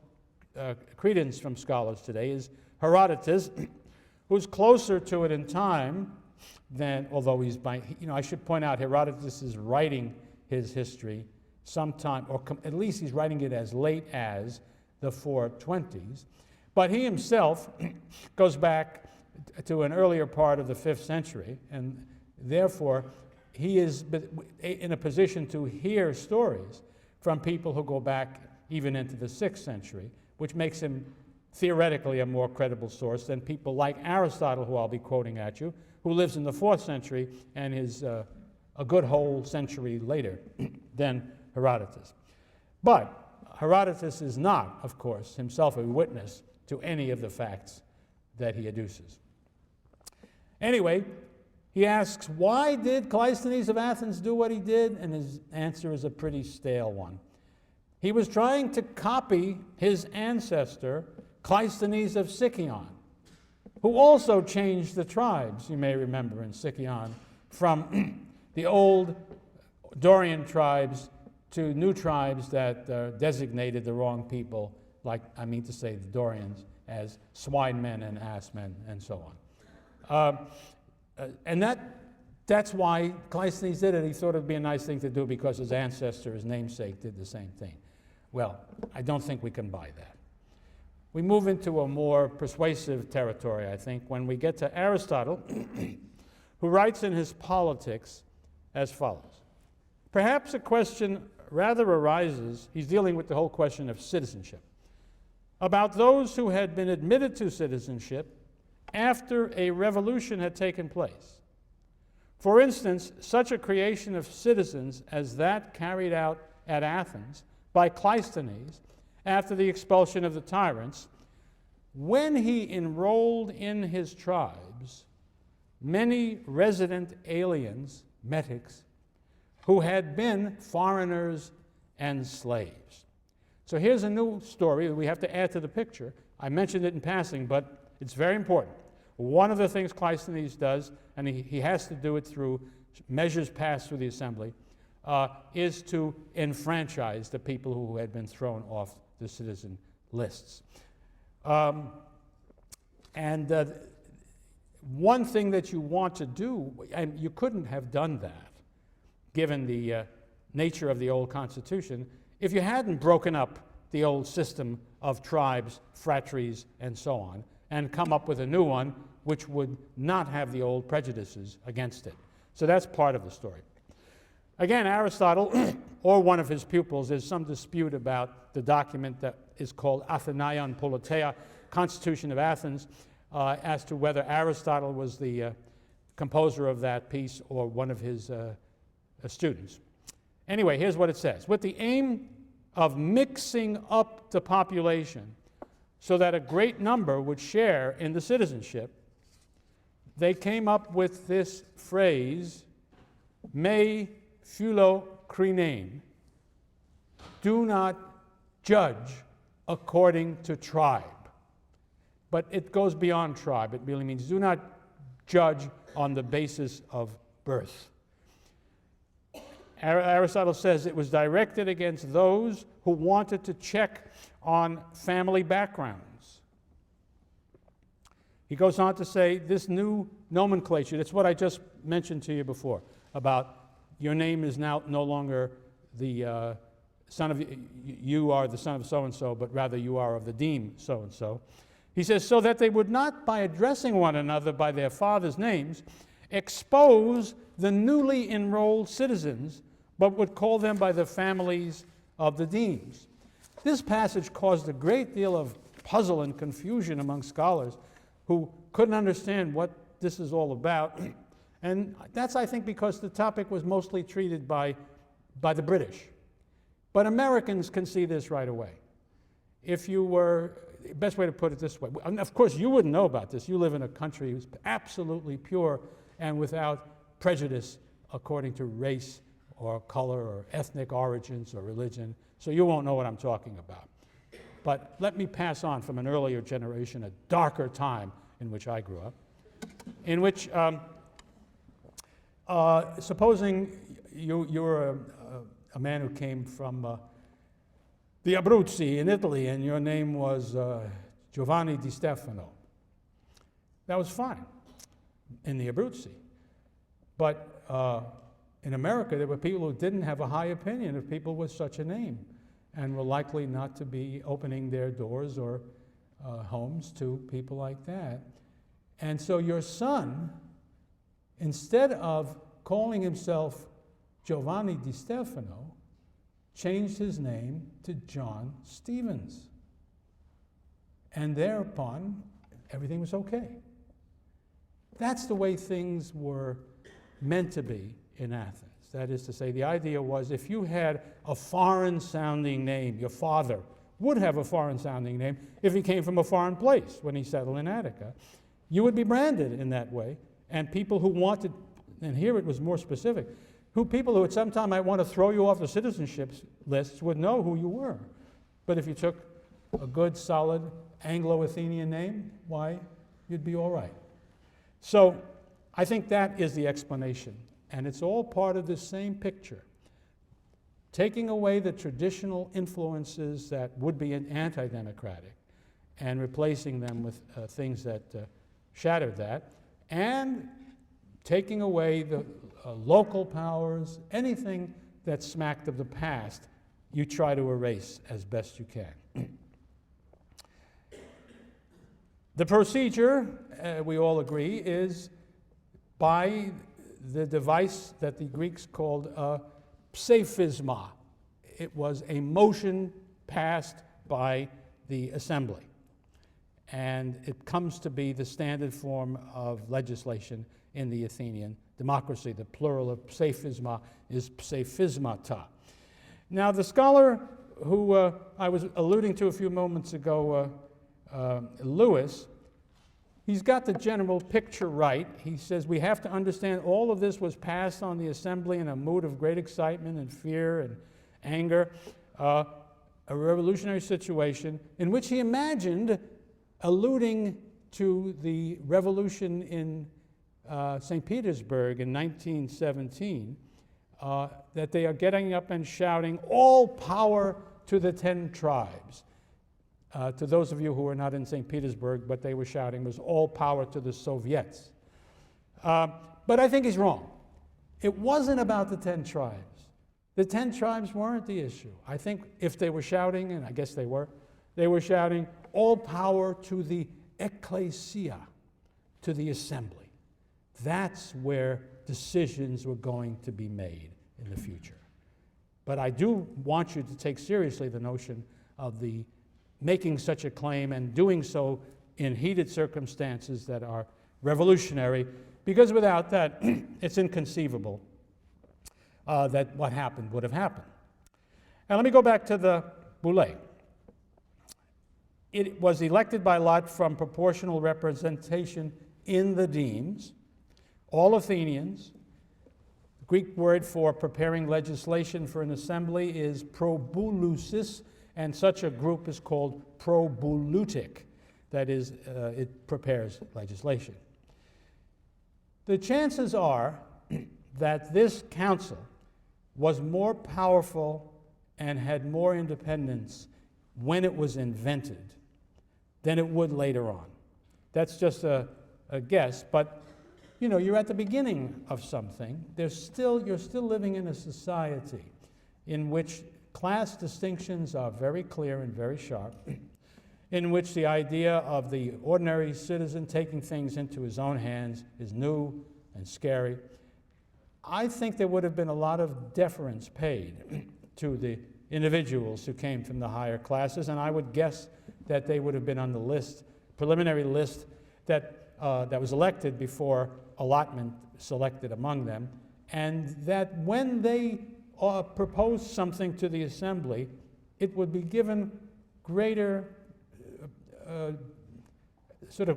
credence from scholars today is Herodotus, who's closer to it in time than, although he's by, I should point out Herodotus is writing his history sometime, or at least he's writing it as late as the 420s. But he himself goes back to an earlier part of the 5th century, and therefore he is in a position to hear stories from people who go back even into the 6th century, which makes him theoretically a more credible source than people like Aristotle, who I'll be quoting at you, who lives in the 4th century and is a good whole century later than Herodotus. But Herodotus is not, of course, himself a witness to any of the facts that he adduces. Anyway, he asks, why did Clístenes of Athens do what he did? And his answer is a pretty stale one. He was trying to copy his ancestor, Clístenes of Sicyon, who also changed the tribes, you may remember, in Sicyon, from the old Dorian tribes to new tribes that designated the wrong people, like, I mean to say, the Dorians, as swine men and ass men, and so on. And that's why Clístenes did it. He thought it would be a nice thing to do because his ancestor, his namesake, did the same thing. Well, I don't think we can buy that. We move into a more persuasive territory, I think, when we get to Aristotle, who writes in his Politics as follows. Perhaps a question rather arises, he's dealing with the whole question of citizenship, about those who had been admitted to citizenship after a revolution had taken place. For instance, such a creation of citizens as that carried out at Athens by Clístenes after the expulsion of the tyrants, when he enrolled in his tribes many resident aliens, metics, who had been foreigners and slaves. So here's a new story that we have to add to the picture. I mentioned it in passing, but it's very important. One of the things Clístenes does, and he has to do it through measures passed through the assembly, is to enfranchise the people who had been thrown off the citizen lists. One thing that you want to do, and you couldn't have done that, given the nature of the old Constitution, if you hadn't broken up the old system of tribes, phratries, and so on, and come up with a new one which would not have the old prejudices against it. So that's part of the story. Again, Aristotle, or one of his pupils, there's some dispute about the document that is called Athenaion Politeia, Constitution of Athens, as to whether Aristotle was the composer of that piece or one of his students. Anyway, here's what it says. With the aim of mixing up the population so that a great number would share in the citizenship, they came up with this phrase, me philo krinein, do not judge according to tribe. But it goes beyond tribe. It really means do not judge on the basis of birth. Aristotle says it was directed against those who wanted to check on family backgrounds. He goes on to say this new nomenclature, that's what I just mentioned to you before, about your name is now no longer the son of, you are the son of so-and-so, but rather you are of the deme so-and-so. He says, so that they would not, by addressing one another by their fathers' names, expose the newly enrolled citizens, but would call them by the families of the demes. This passage caused a great deal of puzzle and confusion among scholars who couldn't understand what this is all about. And that's, I think, because the topic was mostly treated by the British. But Americans can see this right away. If you were, best way to put it this way, and of course you wouldn't know about this. You live in a country who's absolutely pure and without prejudice according to race or color or ethnic origins or religion, so you won't know what I'm talking about. But let me pass on from an earlier generation, a darker time in which I grew up, in which, supposing you're a man who came from the Abruzzi in Italy, and your name was Giovanni Di Stefano. That was fine in the Abruzzi. But in America, there were people who didn't have a high opinion of people with such a name. and were likely not to be opening their doors or homes to people like that. And so your son, instead of calling himself Giovanni Di Stefano, changed his name to John Stevens. And thereupon, everything was okay. That's the way things were meant to be in Athens. That is to say, the idea was if you had a foreign-sounding name, your father would have a foreign-sounding name if he came from a foreign place when he settled in Attica. You would be branded in that way, and people who wanted, and here it was more specific, people who at some time might want to throw you off the citizenship lists would know who you were. But if you took a good, solid Anglo-Athenian name, why, you'd be all right. So I think that is the explanation, and it's all part of the same picture. Taking away the traditional influences that would be anti-democratic and replacing them with things that shattered that, and taking away the local powers, anything that smacked of the past, you try to erase as best you can. The procedure, we all agree, is by the device that the Greeks called psephisma. It was a motion passed by the assembly. And it comes to be the standard form of legislation in the Athenian democracy. The plural of psephisma is psephismata. Now, the scholar who I was alluding to a few moments ago, Lewis, he's got the general picture right. He says we have to understand all of this was passed on the assembly in a mood of great excitement and fear and anger, a revolutionary situation in which he imagined, alluding to the revolution in St. Petersburg in 1917, that they are getting up and shouting, "All power to the 10 tribes." To those of you who were not in St. Petersburg, what they were shouting was all power to the Soviets. But I think he's wrong. It wasn't about the 10 tribes. The 10 tribes weren't the issue. I think if they were shouting, and I guess they were shouting all power to the ecclesia, to the assembly. That's where decisions were going to be made in the future. But I do want you to take seriously the notion of the making such a claim and doing so in heated circumstances that are revolutionary, because without that, it's inconceivable that what happened would have happened. And let me go back to the boule. It was elected by lot from proportional representation in the demes, all Athenians. The Greek word for preparing legislation for an assembly is probouleusis, and such a group is called probouleutic. That is, it prepares legislation. The chances are that this council was more powerful and had more independence when it was invented than it would later on. That's just a guess, but you know, you're at the beginning of something. You're still living in a society in which class distinctions are very clear and very sharp, in which the idea of the ordinary citizen taking things into his own hands is new and scary. I think there would have been a lot of deference paid to the individuals who came from the higher classes, and I would guess that they would have been on the list, preliminary list, that was elected before allotment selected among them, and that when they proposed something to the assembly, it would be given greater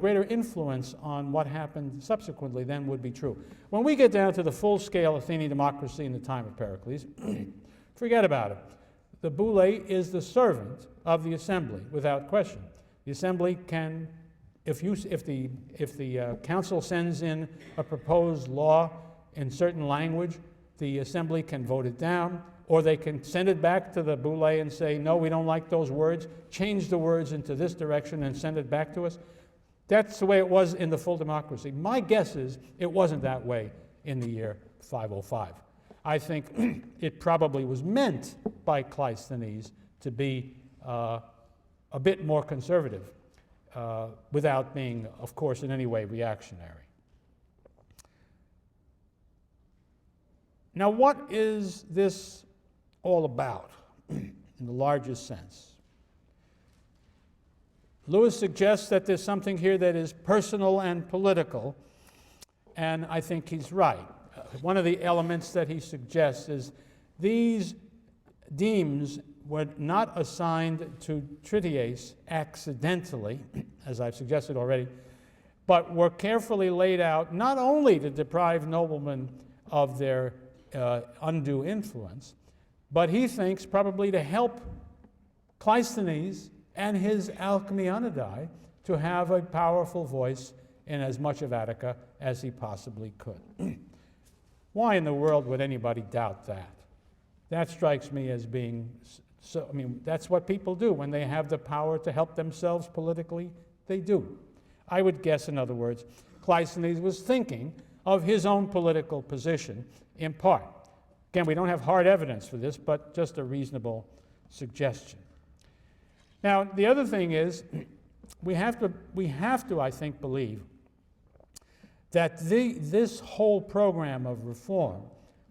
greater influence on what happened subsequently than would be true. When we get down to the full-scale Athenian democracy in the time of Pericles, forget about it. The boule is the servant of the assembly, without question. The assembly can, if the council sends in a proposed law in certain language, the assembly can vote it down, or they can send it back to the boule and say, no, we don't like those words, change the words into this direction and send it back to us. That's the way it was in the full democracy. My guess is it wasn't that way in the year 505. I think it probably was meant by Clístenes to be a bit more conservative without being, of course, in any way reactionary. Now, what is this all about in the largest sense? Lewis suggests that there's something here that is personal and political, and I think he's right. One of the elements that he suggests is these demes were not assigned to Tritias accidentally, as I've suggested already, but were carefully laid out not only to deprive noblemen of their undue influence, but he thinks probably to help Clístenes and his Alcmaeonidae to have a powerful voice in as much of Attica as he possibly could. Why in the world would anybody doubt that? That strikes me as being so, I mean, that's what people do when they have the power to help themselves politically, they do. I would guess, in other words, Clístenes was thinking of his own political position in part. Again, we don't have hard evidence for this, but just a reasonable suggestion. Now, the other thing is, we have to, I think, believe that this whole program of reform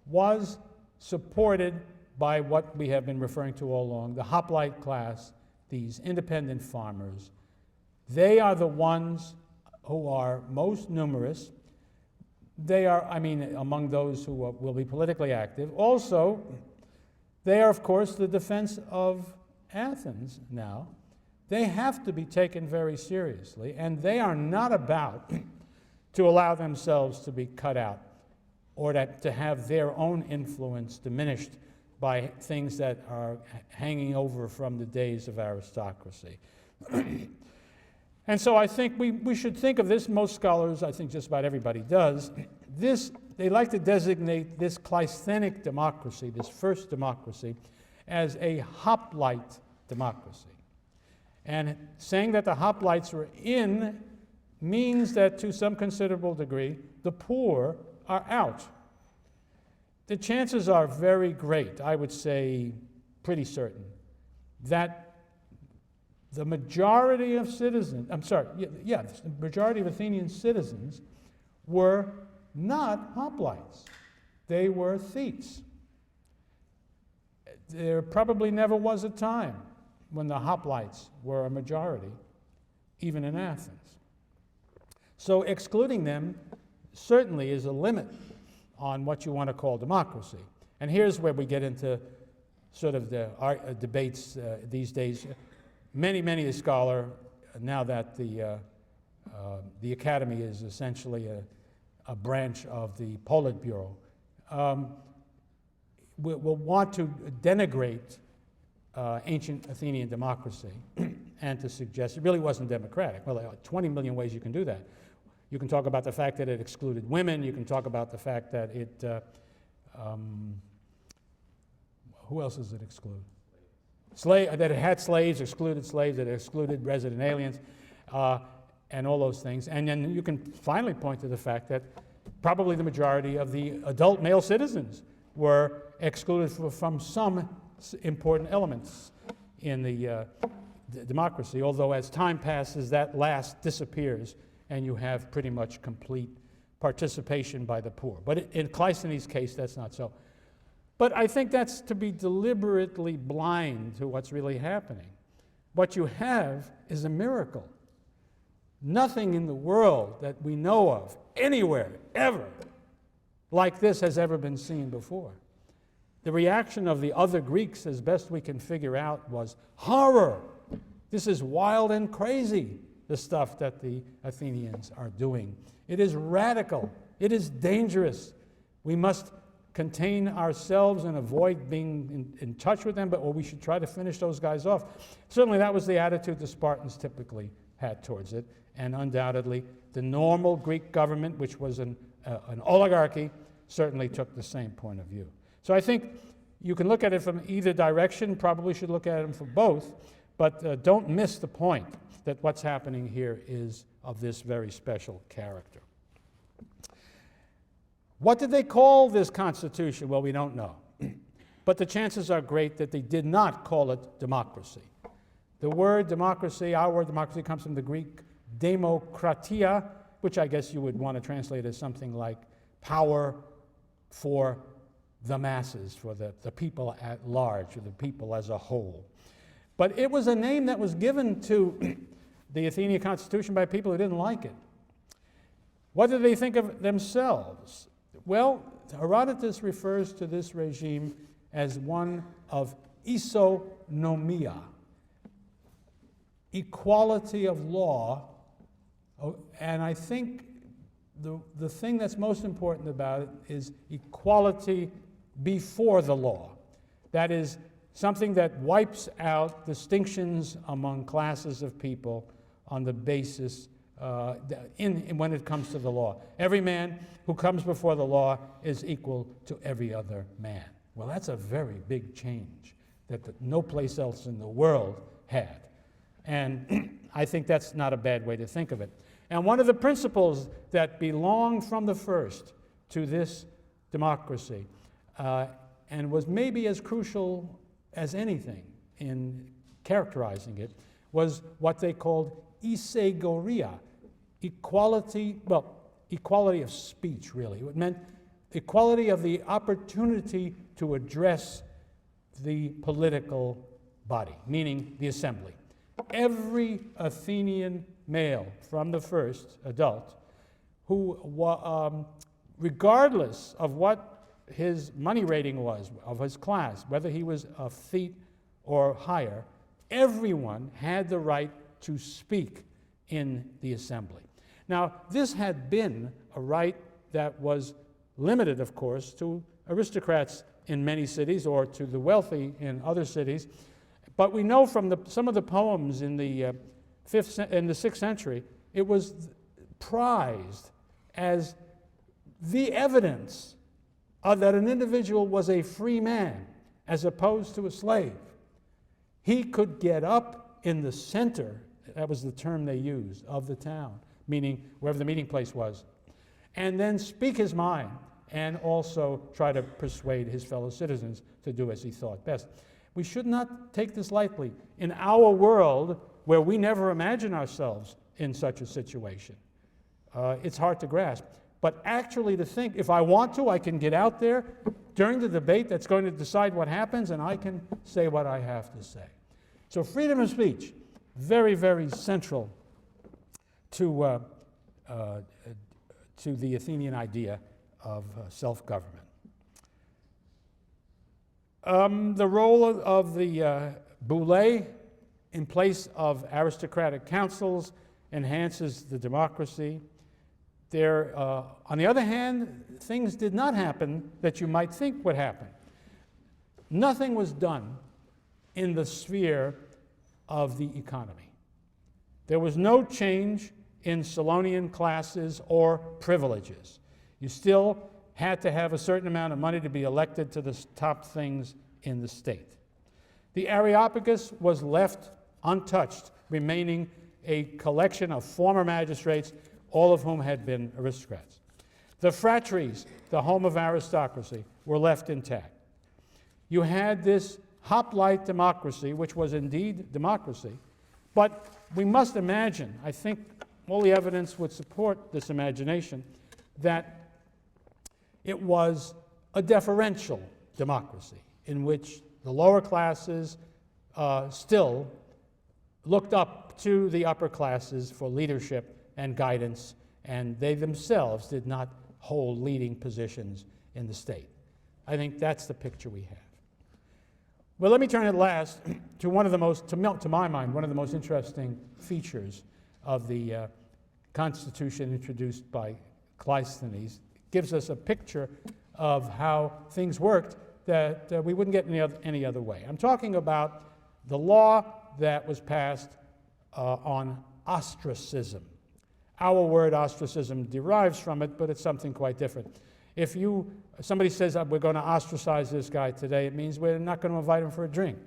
was supported by what we have been referring to all along, the hoplite class, these independent farmers. They are the ones who are most numerous. They are, I mean, among those who will be politically active. Also, they are, of course, the defense of Athens now. They have to be taken very seriously, and they are not about to allow themselves to be cut out or to have their own influence diminished by things that are hanging over from the days of aristocracy. And so I think we should think of this, most scholars, I think just about everybody does, they like to designate this Clysthenic democracy, this first democracy, as a hoplite democracy. And saying that the hoplites were in means that to some considerable degree, the poor are out. The chances are very great, I would say pretty certain, that the majority of citizens, the majority of Athenian citizens were not hoplites. They were Thetes. There probably never was a time when the hoplites were a majority, even in Athens. So excluding them certainly is a limit on what you want to call democracy. And here's where we get into sort of the debates these days. Many a scholar, now that the academy is essentially a branch of the Politburo, will want to denigrate ancient Athenian democracy and to suggest it really wasn't democratic. Well, there are 20 million ways you can do that. You can talk about the fact that it excluded women. You can talk about the fact that it, who else does it exclude? That it had slaves, that it excluded resident aliens, and all those things. And then you can finally point to the fact that probably the majority of the adult male citizens were excluded from some important elements in the democracy, although as time passes, that last disappears, and you have pretty much complete participation by the poor. But in Clístenes' case, that's not so. But I think that's to be deliberately blind to what's really happening. What you have is a miracle. Nothing in the world that we know of, anywhere, ever, like this has ever been seen before. The reaction of the other Greeks, as best we can figure out, was horror. This is wild and crazy, the stuff that the Athenians are doing. It is radical. It is dangerous. We must contain ourselves and avoid being in touch with them, or we should try to finish those guys off. Certainly that was the attitude the Spartans typically had towards it, and undoubtedly the normal Greek government, which was an oligarchy, certainly took the same point of view. So I think you can look at it from either direction, probably should look at them from both, but don't miss the point that what's happening here is of this very special character. What did they call this constitution? Well, we don't know. but the chances are great that they did not call it democracy. The word democracy, our word democracy, comes from the Greek demokratia, which I guess you would want to translate as something like power for the masses, for the people at large, or the people as a whole. But it was a name that was given to the Athenian constitution by people who didn't like it. What did they think of themselves? Well, Herodotus refers to this regime as one of isonomia, equality of law, and I think the thing that's most important about it is equality before the law. That is, something that wipes out distinctions among classes of people on the basis when it comes to the law. Every man who comes before the law is equal to every other man. Well, that's a very big change that no place else in the world had. And I think that's not a bad way to think of it. And one of the principles that belong from the first to this democracy, and was maybe as crucial as anything in characterizing it, was what they called isegoria, equality of speech, really. It meant equality of the opportunity to address the political body, meaning the assembly. Every Athenian male from the first adult who, regardless of what his money rating was, of his class, whether he was a feet or higher, everyone had the right to speak in the assembly. Now, this had been a right that was limited, of course, to aristocrats in many cities or to the wealthy in other cities. But we know from some of the poems in the 6th century, it was prized as the evidence that an individual was a free man as opposed to a slave. He could get up in the center, that was the term they used, of the town, meaning wherever the meeting place was, and then speak his mind and also try to persuade his fellow citizens to do as he thought best. We should not take this lightly. In our world, where we never imagine ourselves in such a situation, it's hard to grasp. But actually to think, if I want to, I can get out there during the debate that's going to decide what happens, and I can say what I have to say. So freedom of speech, very, very central to the Athenian idea of self-government. The role of the boule in place of aristocratic councils enhances the democracy. On the other hand, things did not happen that you might think would happen. Nothing was done in the sphere of the economy. There was no change in Solonian classes or privileges. You still had to have a certain amount of money to be elected to the top things in the state. The Areopagus was left untouched, remaining a collection of former magistrates, all of whom had been aristocrats. The phratries, the home of aristocracy, were left intact. You had this hoplite democracy, which was indeed democracy, but we must imagine, I think all the evidence would support this imagination, that it was a deferential democracy in which the lower classes still looked up to the upper classes for leadership and guidance, and they themselves did not hold leading positions in the state. I think that's the picture we have. Well, let me turn at last to one of the most, to my mind, one of the most interesting features of the Constitution introduced by Clístenes. It gives us a picture of how things worked that we wouldn't get any other way. I'm talking about the law that was passed on ostracism. Our word ostracism derives from it, but it's something quite different. If somebody says we're going to ostracize this guy today, it means we're not going to invite him for a drink.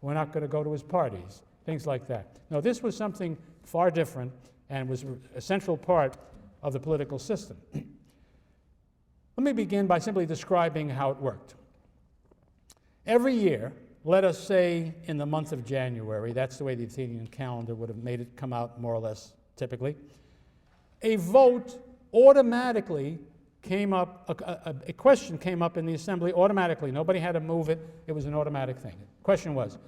We're not going to go to his parties, things like that. No, this was something far different and was a central part of the political system. Let me begin by simply describing how it worked. Every year, let us say in the month of January, that's the way the Athenian calendar would have made it come out more or less typically, a vote automatically came up, a question came up in the assembly automatically. Nobody had to move it. It was an automatic thing. The question was,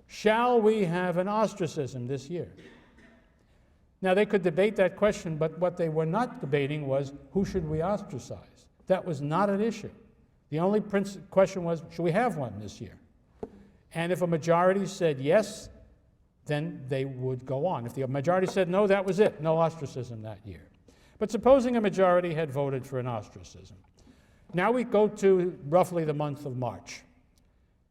shall we have an ostracism this year? Now, they could debate that question, but what they were not debating was, who should we ostracize? That was not an issue. The only question was, should we have one this year? And if a majority said yes, then they would go on. If the majority said no, that was it. No ostracism that year. But supposing a majority had voted for an ostracism. Now we go to roughly the month of March.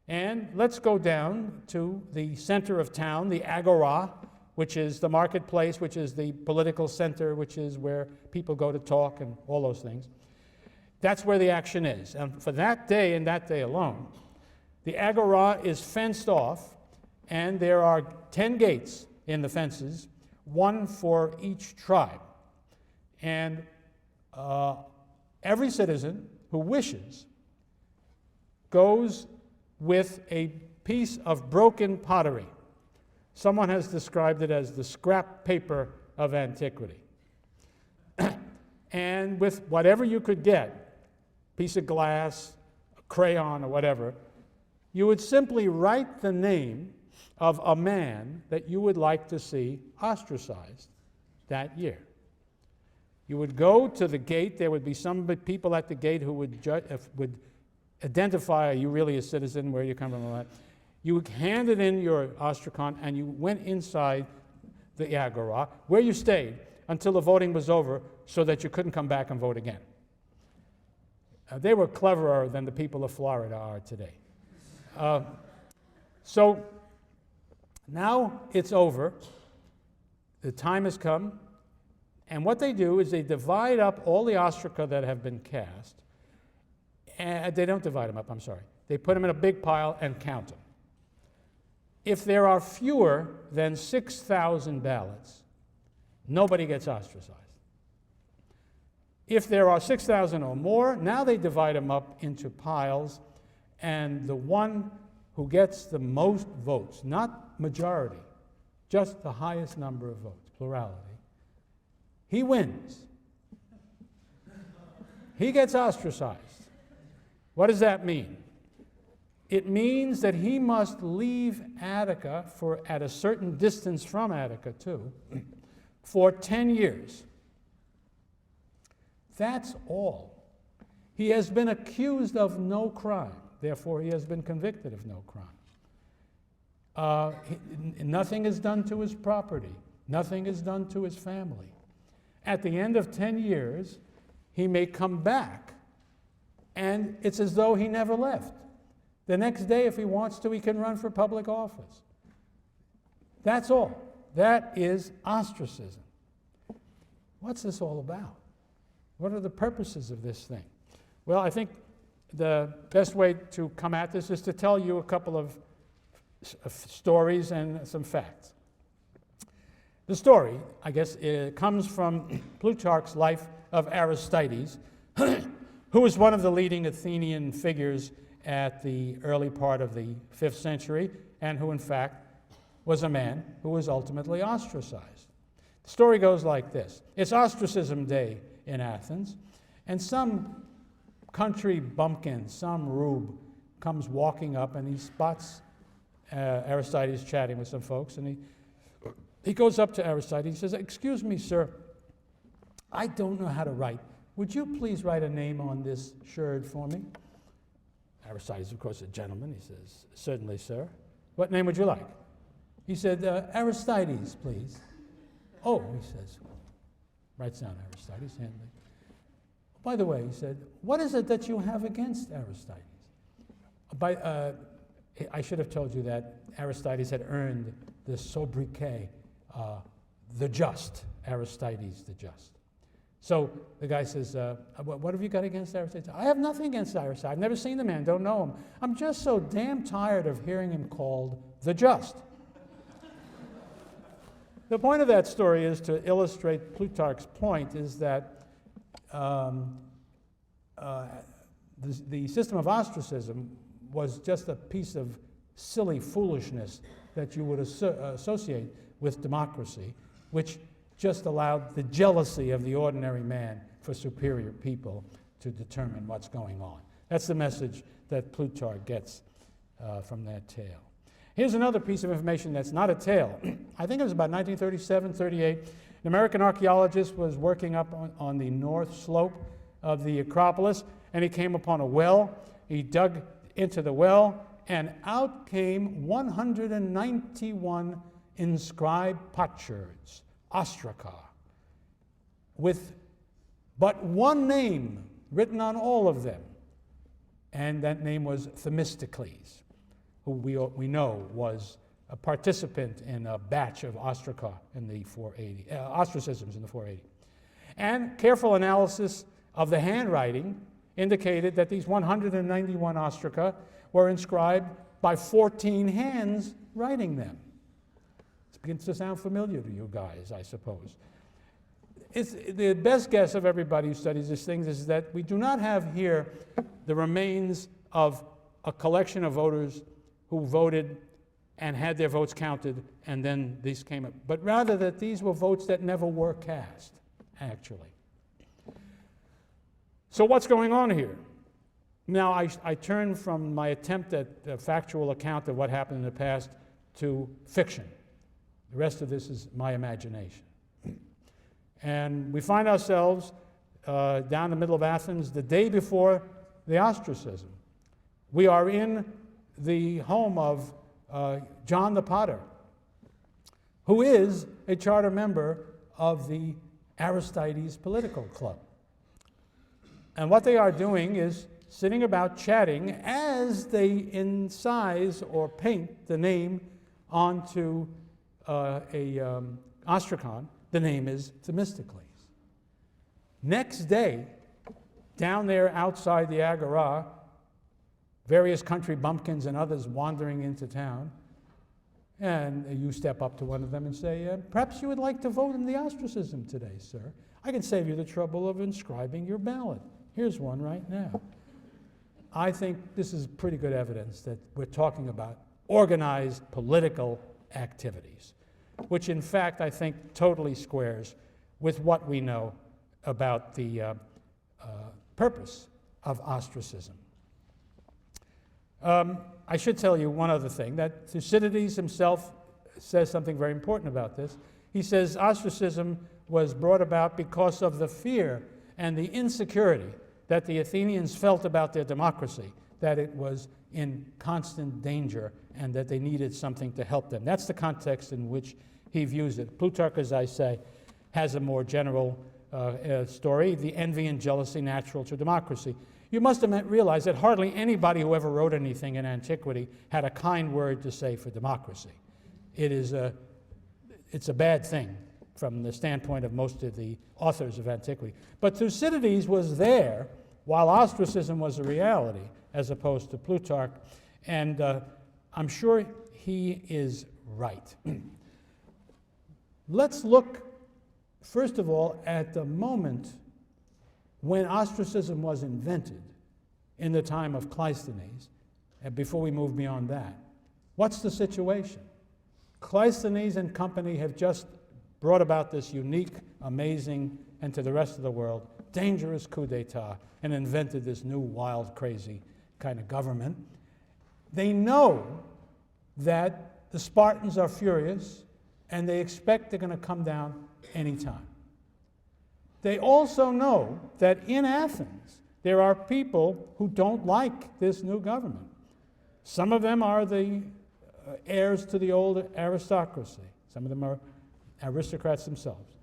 And let's go down to the center of town, the agora, which is the marketplace, which is the political center, which is where people go to talk and all those things. That's where the action is. And for that day and that day alone, the agora is fenced off, and there are 10 gates in the fences, one for each tribe. And every citizen who wishes goes with a piece of broken pottery. Someone has described it as the scrap paper of antiquity. And with whatever you could get, piece of glass, a crayon, or whatever, you would simply write the name of a man that you would like to see ostracized that year. You would go to the gate. There would be some people at the gate who would identify, are you really a citizen, where you come from, all that. You handed in your ostracon, and you went inside the agora, where you stayed until the voting was over, so that you couldn't come back and vote again. They were cleverer than the people of Florida are today. So now it's over. The time has come. And what they do is they divide up all the ostraca that have been cast. And they don't divide them up, I'm sorry. They put them in a big pile and count them. If there are fewer than 6,000 ballots, nobody gets ostracized. If there are 6,000 or more, now they divide them up into piles, and the one who gets the most votes, not majority, just the highest number of votes, plurality, he wins. He gets ostracized. What does that mean? It means that he must leave Attica at a certain distance from Attica, too, for 10 years. That's all. He has been accused of no crime. Therefore, he has been convicted of no crime. Nothing is done to his property. Nothing is done to his family. At the end of 10 years, he may come back, and it's as though he never left. The next day, if he wants to, he can run for public office. That's all. That is ostracism. What's this all about? What are the purposes of this thing? Well, I think the best way to come at this is to tell you a couple of stories and some facts. The story, I guess, comes from Plutarch's life of Aristides, who was one of the leading Athenian figures at the early part of the 5th century, and who, in fact, was a man who was ultimately ostracized. The story goes like this. It's ostracism day in Athens, and some country bumpkin, some rube, comes walking up, and he spots Aristides chatting with some folks, and he goes up to Aristides. He says, "Excuse me, sir, I don't know how to write. Would you please write a name on this sherd for me?" Aristides, of course, a gentleman. He says, "Certainly, sir. What name would you like?" He said, "Aristides, please." "Oh," he says, writes down Aristides. "By the way," he said, "what is it that you have against Aristides?" I should have told you that Aristides had earned the sobriquet, the just, Aristides the just. So the guy says, what have you got against Aristides? "I have nothing against Aristides. I've never seen the man, don't know him. I'm just so damn tired of hearing him called the just." The point of that story is to illustrate Plutarch's point, is that the system of ostracism was just a piece of silly foolishness that you would associate with democracy, which just allowed the jealousy of the ordinary man for superior people to determine what's going on. That's the message that Plutarch gets from that tale. Here's another piece of information that's not a tale. I think it was about 1937, 38. An American archaeologist was working up on the north slope of the Acropolis, and he came upon a well. He dug into the well, and out came 191 inscribed potsherds, ostraca, with but one name written on all of them, and that name was Themistocles, who we know was a participant in a batch of ostraca in the 480, ostracisms in the 480. And careful analysis of the handwriting indicated that these 191 ostraca were inscribed by 14 hands writing them. It begins to sound familiar to you guys, I suppose. It's the best guess of everybody who studies these things is that we do not have here the remains of a collection of voters who voted and had their votes counted, and then these came up, but rather that these were votes that never were cast, actually. So what's going on here? Now, I turn from my attempt at a factual account of what happened in the past to fiction. The rest of this is my imagination. And we find ourselves down the middle of Athens the day before the ostracism. We are in the home of John the Potter, who is a charter member of the Aristides Political Club. And what they are doing is sitting about chatting as they incise or paint the name onto a ostracon. The name is Themistocles. Next day, down there outside the Agora, various country bumpkins and others wandering into town, and you step up to one of them and say, perhaps you would like to vote in the ostracism today, sir. I can save you the trouble of inscribing your ballot. Here's one right now. I think this is pretty good evidence that we're talking about organized political activities, which in fact I think totally squares with what we know about the purpose of ostracism. I should tell you one other thing, that Thucydides himself says something very important about this. He says ostracism was brought about because of the fear and the insecurity that the Athenians felt about their democracy, that it was in constant danger and that they needed something to help them. That's the context in which he views it. Plutarch, as I say, has a more general story, the envy and jealousy natural to democracy. You must realize that hardly anybody who ever wrote anything in antiquity had a kind word to say for democracy. It's a bad thing from the standpoint of most of the authors of antiquity. But Thucydides was there while ostracism was a reality, as opposed to Plutarch, and I'm sure he is right. Let's look, first of all, at the moment when ostracism was invented in the time of Clístenes, and before we move beyond that. What's the situation? Clístenes and company have just brought about this unique, amazing, and to the rest of the world, dangerous coup d'etat, and invented this new, wild, crazy kind of government. They know that the Spartans are furious, and they expect they're going to come down anytime. They also know that in Athens, there are people who don't like this new government. Some of them are the heirs to the old aristocracy. Some of them are aristocrats themselves.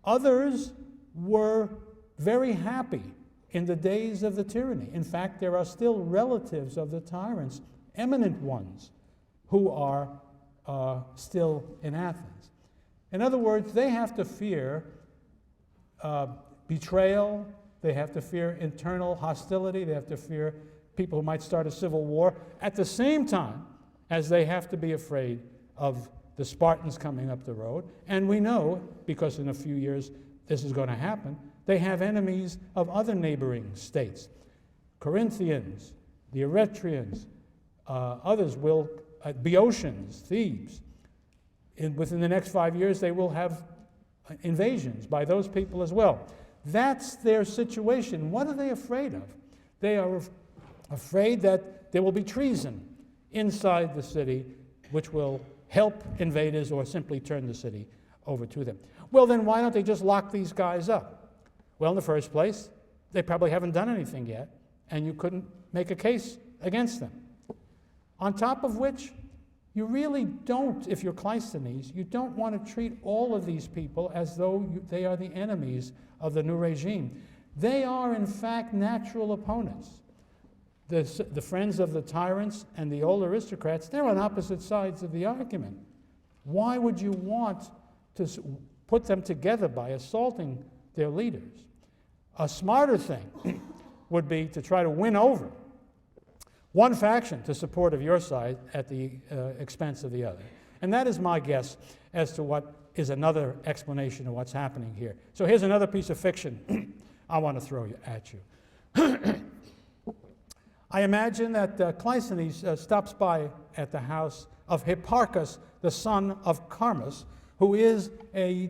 Others were very happy in the days of the tyranny. In fact, there are still relatives of the tyrants, eminent ones, who are still in Athens. In other words, they have to fear betrayal, they have to fear internal hostility, they have to fear people who might start a civil war, at the same time as they have to be afraid of the Spartans coming up the road. And we know, because in a few years this is going to happen, they have enemies of other neighboring states. Corinthians, the Eretrians, others will, Boeotians, Thebes. Within the next 5 years, they will have invasions by those people as well. That's their situation. What are they afraid of? They are afraid that there will be treason inside the city, which will help invaders or simply turn the city over to them. Well, then why don't they just lock these guys up? Well, in the first place, they probably haven't done anything yet, and you couldn't make a case against them. On top of which, you really don't, if you're Clístenes, you don't want to treat all of these people as though they are the enemies of the new regime. They are, in fact, natural opponents. The friends of the tyrants and the old aristocrats, they're on opposite sides of the argument. Why would you want to put them together by assaulting their leaders? A smarter thing would be to try to win over one faction to support of your side at the expense of the other. And that is my guess as to what is another explanation of what's happening here. So here's another piece of fiction I want to throw at you. I imagine that Clístenes stops by at the house of Hipparchus, the son of Carmus, who is a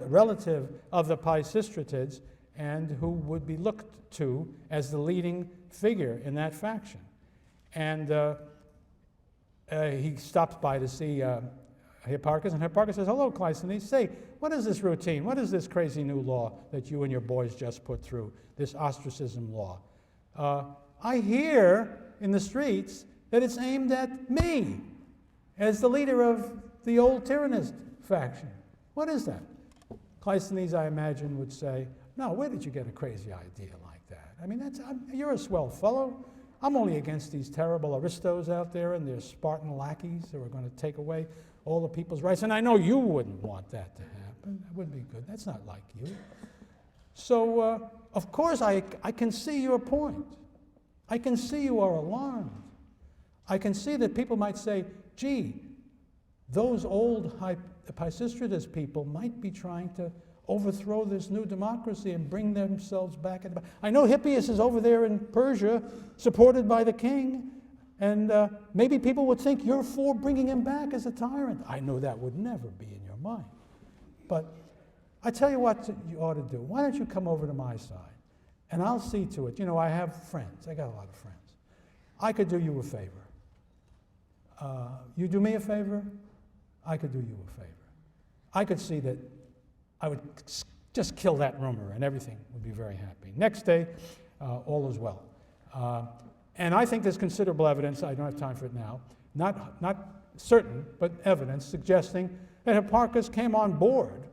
relative of the Psístratids and who would be looked to as the leading figure in that faction. And he stops by to see Hipparchus, and Hipparchus says, "Hello, Clístenes. Say, what is this routine? What is this crazy new law that you and your boys just put through, this ostracism law? I hear in the streets that it's aimed at me as the leader of the old tyrannist faction. What is that?" Clístenes, I imagine, would say, "No, where did you get a crazy idea like that? I mean, you're a swell fellow. I'm only against these terrible aristos out there and their Spartan lackeys who are going to take away all the people's rights. And I know you wouldn't want that to happen. That wouldn't be good. That's not like you." So, of course, I can see your point. I can see you are alarmed. I can see that people might say, gee, those old Psístratus people might be trying to overthrow this new democracy and bring themselves back. I know Hippias is over there in Persia, supported by the king, and maybe people would think you're for bringing him back as a tyrant. I know that would never be in your mind. But I tell you what you ought to do. Why don't you come over to my side, and I'll see to it. You know, I have friends. I got a lot of friends. I could do you a favor. You do me a favor, I could do you a favor. I could see that I would just kill that rumor and everything would be very happy. Next day, all is well. And I think there's considerable evidence, I don't have time for it now, not certain, but evidence suggesting that Hipparchus came on board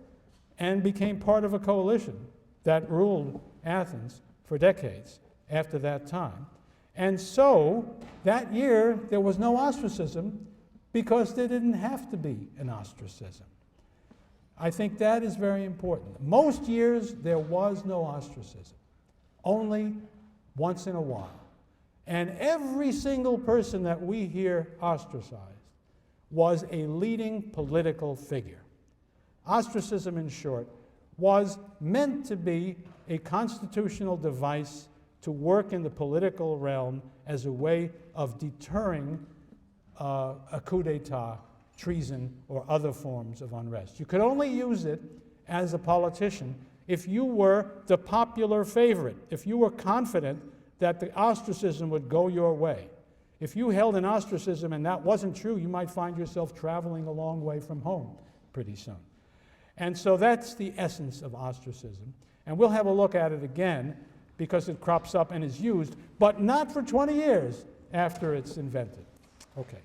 and became part of a coalition that ruled Athens for decades after that time. And so, that year, there was no ostracism because there didn't have to be an ostracism. I think that is very important. Most years, there was no ostracism, only once in a while. And every single person that we hear ostracized was a leading political figure. Ostracism, in short, was meant to be a constitutional device to work in the political realm as a way of deterring a coup d'etat, treason, or other forms of unrest. You could only use it as a politician if you were the popular favorite, if you were confident that the ostracism would go your way. If you held an ostracism and that wasn't true, you might find yourself traveling a long way from home pretty soon. And so that's the essence of ostracism. And we'll have a look at it again because it crops up and is used, but not for 20 years after it's invented. Okay.